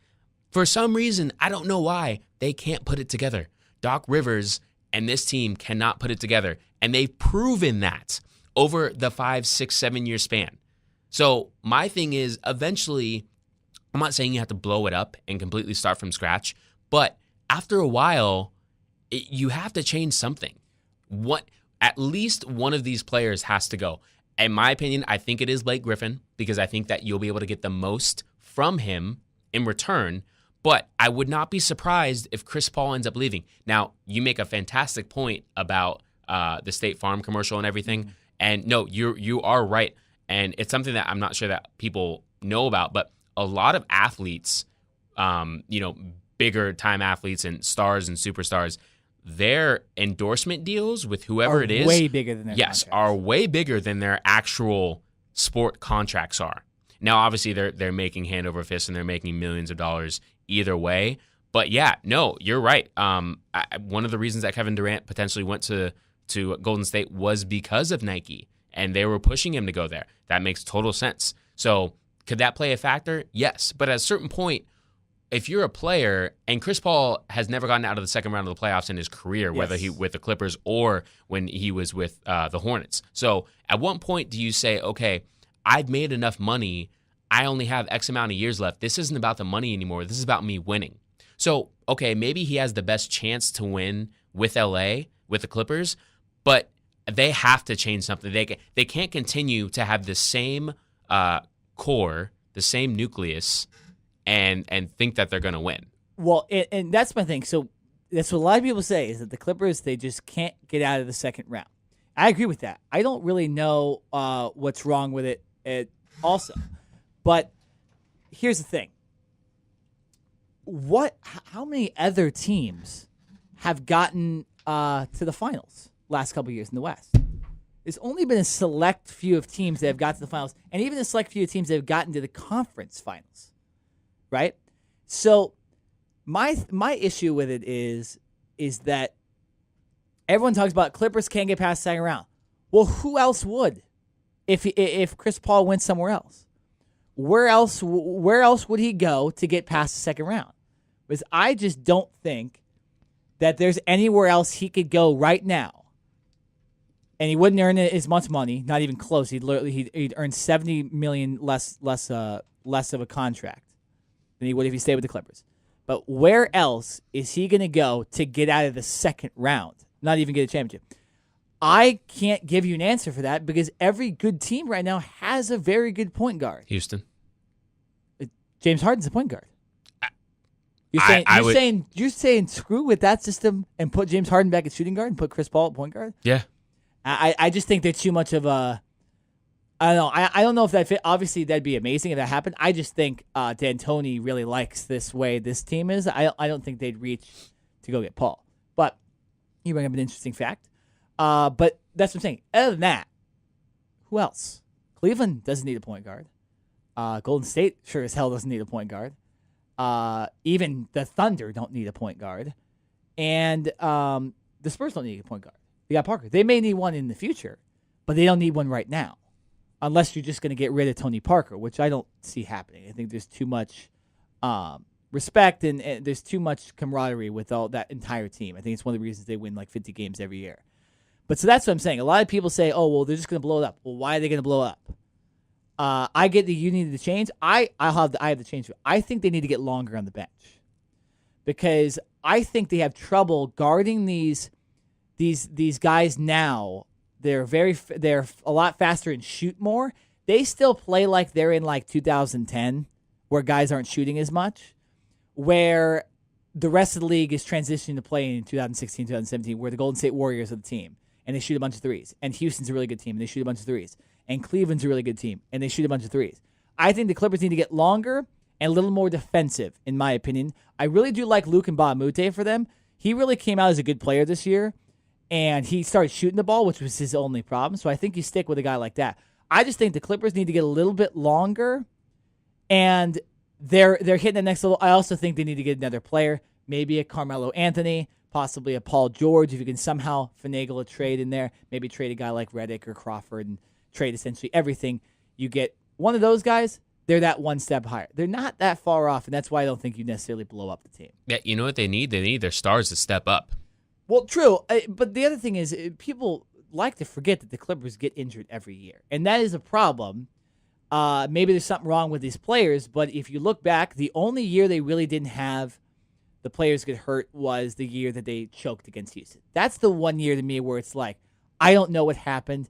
For some reason, I don't know why, they can't put it together. Doc Rivers and this team cannot put it together. And they've proven that over the 5, 6, 7 year span. So my thing is, eventually, I'm not saying you have to blow it up and completely start from scratch, but after a while, you have to change something. At least one of these players has to go. In my opinion, I think it is Blake Griffin, because I think that you'll be able to get the most from him in return. But I would not be surprised if Chris Paul ends up leaving. Now, you make a fantastic point about the State Farm commercial and everything. And no, you are right. And it's something that I'm not sure that people know about, but a lot of athletes, bigger time athletes and stars and superstars, their endorsement deals with whoever it is way bigger than their contracts. Are way bigger than their actual sport contracts are. Now, obviously, they're making hand over fist and they're making millions of dollars either way. But no, you're right. One of the reasons that Kevin Durant potentially went to Golden State was because of Nike, and they were pushing him to go there. That makes total sense. So could that play a factor? Yes. But at a certain point, if you're a player, and Chris Paul has never gotten out of the second round of the playoffs in his career, whether he with the Clippers or when he was with the Hornets. So at what point do you say, okay, I've made enough money, I only have X amount of years left. This isn't about the money anymore. This is about me winning. So, okay, maybe he has the best chance to win with LA, with the Clippers, but they have to change something. They can't continue to have the same core, the same nucleus, and think that they're going to win. Well, and that's my thing. So that's what a lot of people say, is that the Clippers, they just can't get out of the second round. I agree with that. I don't really know what's wrong with it also. But here's the thing. How many other teams have gotten to the finals last couple of years in the West? There's only been a select few of teams that have got to the finals, and even a select few of teams that have gotten to the conference finals, right? So my issue with it is that everyone talks about Clippers can't get past the second round. Well, who else would if Chris Paul went somewhere else? Where else would he go to get past the second round? Because I just don't think that there's anywhere else he could go right now, and he wouldn't earn as much money, not even close. He'd earn $70 million less of a contract than he would if he stayed with the Clippers. But where else is he going to go to get out of the second round, not even get a championship? I can't give you an answer for that, because every good team right now has a very good point guard. Houston. James Harden's a point guard. You're saying screw with that system and put James Harden back at shooting guard and put Chris Paul at point guard? Yeah. I just think they're too much of a. I don't know. I don't know if that fit. Obviously, that'd be amazing if that happened. I just think D'Antoni really likes this way this team is. I don't think they'd reach to go get Paul. But you bring up an interesting fact. But that's what I'm saying. Other than that, who else? Cleveland doesn't need a point guard. Golden State sure as hell doesn't need a point guard. Even the Thunder don't need a point guard. And the Spurs don't need a point guard. They got Parker. They may need one in the future, but they don't need one right now. Unless you're just going to get rid of Tony Parker, which I don't see happening. I think there's too much respect and there's too much camaraderie with all that entire team. I think it's one of the reasons they win like 50 games every year. But so that's what I'm saying. A lot of people say, oh, well, they're just going to blow it up. Well, why are they going to blow it up? I get that you need to change. I have the change. I think they need to get longer on the bench, because I think they have trouble guarding these guys now. They're a lot faster and shoot more. They still play like they're in like 2010 where guys aren't shooting as much, where the rest of the league is transitioning to playing in 2016, 2017, where the Golden State Warriors are the team, and they shoot a bunch of threes. And Houston's a really good team, and they shoot a bunch of threes. And Cleveland's a really good team, and they shoot a bunch of threes. I think the Clippers need to get longer and a little more defensive, in my opinion. I really do like Luke Mbah-a-Moute for them. He really came out as a good player this year, and he started shooting the ball, which was his only problem. So I think you stick with a guy like that. I just think the Clippers need to get a little bit longer, and they're hitting the next level. I also think they need to get another player, maybe a Carmelo Anthony, possibly a Paul George, if you can somehow finagle a trade in there. Maybe trade a guy like Redick or Crawford and trade essentially everything. You get one of those guys, they're that one step higher. They're not that far off, and that's why I don't think you necessarily blow up the team. Yeah, you know what they need? They need their stars to step up. Well, true, but the other thing is people like to forget that the Clippers get injured every year, and that is a problem. Maybe there's something wrong with these players, but if you look back, the only year they really didn't have the players get hurt was the year that they choked against Houston. That's the one year to me where it's like, I don't know what happened.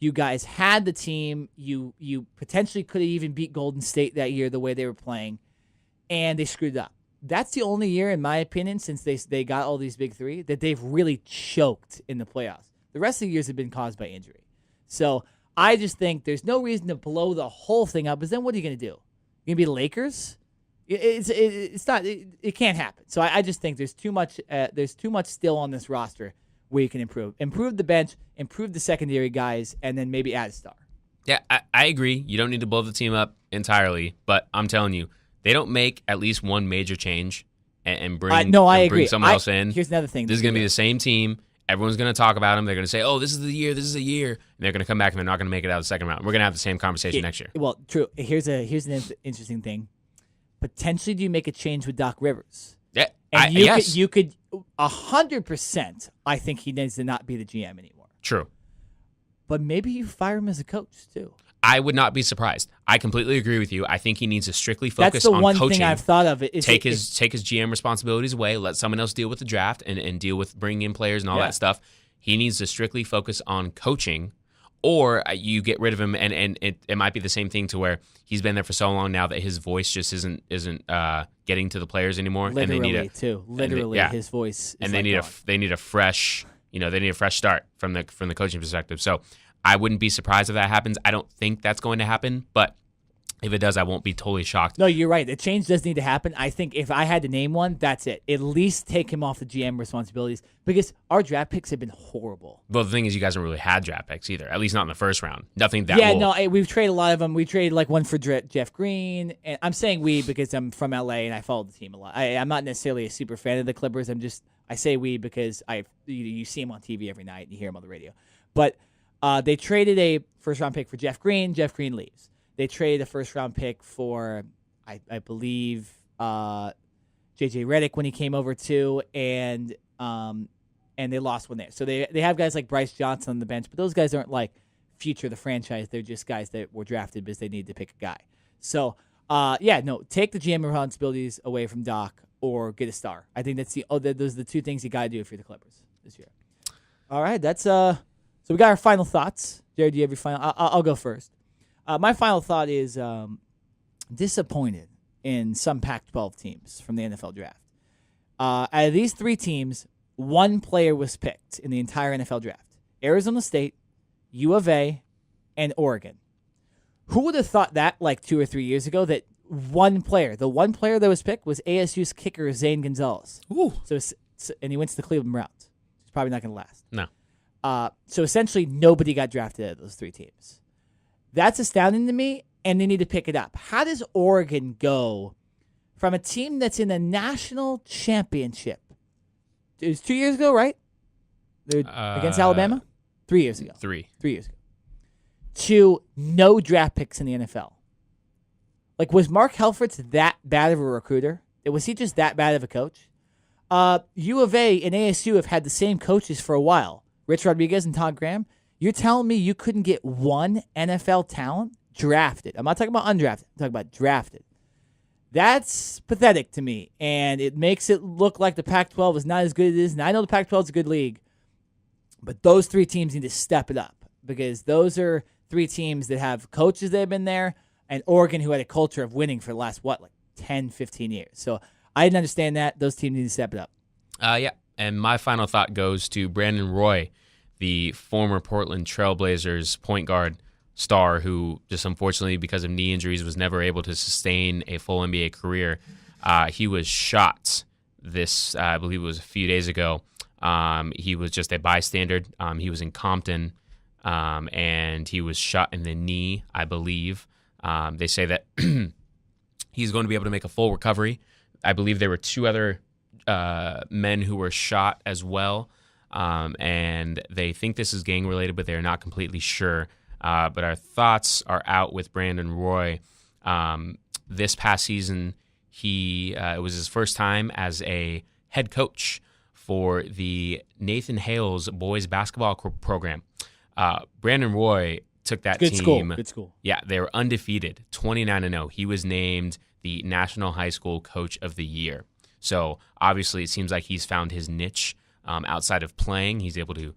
You guys had the team. You potentially could have even beat Golden State that year the way they were playing, and they screwed up. That's the only year, in my opinion, since they got all these big three, that they've really choked in the playoffs. The rest of the years have been caused by injury. So I just think there's no reason to blow the whole thing up, because then what are you going to do? You're going to be the Lakers? It's not. It can't happen. So I just think there's too much still on this roster where you can improve the bench, improve the secondary guys, and then maybe add a star. Yeah, I agree. You don't need to blow the team up entirely, but I'm telling you, they don't make at least one major change and bring someone else in. Here's another thing. This is going to be the same team. Everyone's going to talk about them. They're going to say, "Oh, this is the year. This is a year." And they're going to come back and they're not going to make it out of the second round. We're going to have the same conversation next year. Well, true. Here's an interesting thing. Potentially, do you make a change with Doc Rivers? Yeah, and yes. You could 100%. I think he needs to not be the GM anymore. True. But maybe you fire him as a coach too. I would not be surprised. I completely agree with you. I think he needs to strictly focus on coaching. That's the one thing I've thought of. Take his GM responsibilities away. Let someone else deal with the draft and deal with bringing in players and all that stuff. He needs to strictly focus on coaching, or you get rid of him. And it might be the same thing to where he's been there for so long now that his voice just isn't getting to the players anymore. Literally, and they need his voice. And they need a fresh start from the coaching perspective. So I wouldn't be surprised if that happens. I don't think that's going to happen, but if it does, I won't be totally shocked. No, you're right. The change does need to happen. I think if I had to name one, that's it. At least take him off the GM responsibilities, because our draft picks have been horrible. Well, the thing is, you guys haven't really had draft picks either, at least not in the first round. Nothing that we've traded a lot of them. We traded like one for Jeff Green. And I'm saying we because I'm from LA and I follow the team a lot. I'm not necessarily a super fan of the Clippers. I say we because you see them on TV every night and you hear them on the radio. But they traded a first-round pick for Jeff Green. Jeff Green leaves. They traded a first-round pick for, I believe, J.J. Redick when he came over too, and they lost one there. So they have guys like Bryce Johnson on the bench, but those guys aren't like future of the franchise. They're just guys that were drafted because they need to pick a guy. So take the GM responsibilities away from Doc or get a star. I think those are the two things you got to do if you're the Clippers this year. All right, that's so we got our final thoughts. Jared, do you have your final? I'll go first. My final thought is disappointed in some Pac-12 teams from the NFL draft. Out of these three teams, one player was picked in the entire NFL draft. Arizona State, U of A, and Oregon. Who would have thought that like 2 or 3 years ago that the one player that was picked was ASU's kicker, Zane Gonzalez. Ooh. And he went to the Cleveland Browns. He's probably not going to last. No. So essentially nobody got drafted out of those three teams. That's astounding to me, and they need to pick it up. How does Oregon go from a team that's in a national championship? It was 2 years ago, right? Against Alabama? 3 years ago. 3 years ago. To no draft picks in the NFL. Like, was Mark Helfrich that bad of a recruiter? Was he just that bad of a coach? U of A and ASU have had the same coaches for a while. Rich Rodriguez and Todd Graham. You're telling me you couldn't get one NFL talent drafted? I'm not talking about undrafted. I'm talking about drafted. That's pathetic to me, and it makes it look like the Pac-12 is not as good as it is. And I know the Pac-12 is a good league, but those three teams need to step it up because those are three teams that have coaches that have been there and Oregon, who had a culture of winning for the last, 10, 15 years. So I didn't understand that. Those teams need to step it up. Yeah, and my final thought goes to Brandon Roy, the former Portland Trailblazers point guard star who just unfortunately because of knee injuries was never able to sustain a full NBA career. He was shot this, I believe it was a few days ago. He was just a bystander. He was in Compton, and he was shot in the knee, I believe. They say that he's going to be able to make a full recovery. I believe there were 2 other men who were shot as well, and they think this is gang-related, but they're not completely sure. But our thoughts are out with Brandon Roy. This past season, it was his first time as a head coach for the Nathan Hales boys basketball program. Brandon Roy took that team. Good school. Yeah, they were undefeated, 29-0. He was named the National High School Coach of the Year. So obviously, it seems like he's found his niche outside of playing. He's able to,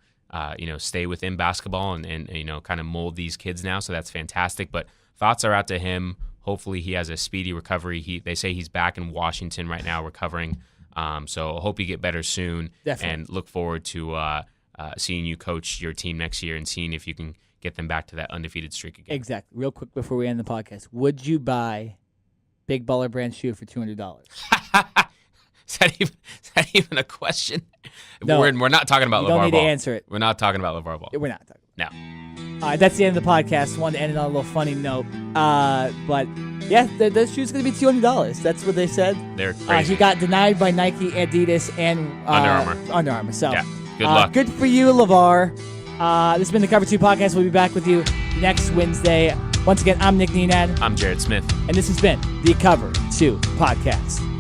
stay within basketball and kind of mold these kids now. So that's fantastic. But thoughts are out to him. Hopefully, he has a speedy recovery. They say he's back in Washington right now recovering. So I hope you get better soon. Definitely. And look forward to seeing you coach your team next year and seeing if you can get them back to that undefeated streak again. Exactly. Real quick before we end the podcast, would you buy Big Baller Brand shoe for $200? Is that even a question? No. We're not talking about LeVar Ball. You don't need to answer it. We're not talking about LeVar Ball. We're not talking. No. All right, that's the end of the podcast. Wanted to end it on a little funny note. But, yeah, the shoe's going to be $200. That's what they said. They're crazy. He got denied by Nike, Adidas, and Under Armour. So, yeah, good luck. Good for you, LeVar. This has been the Cover 2 Podcast. We'll be back with you next Wednesday. Once again, I'm Nick Nenad. I'm Jared Smith. And this has been the Cover 2 Podcast.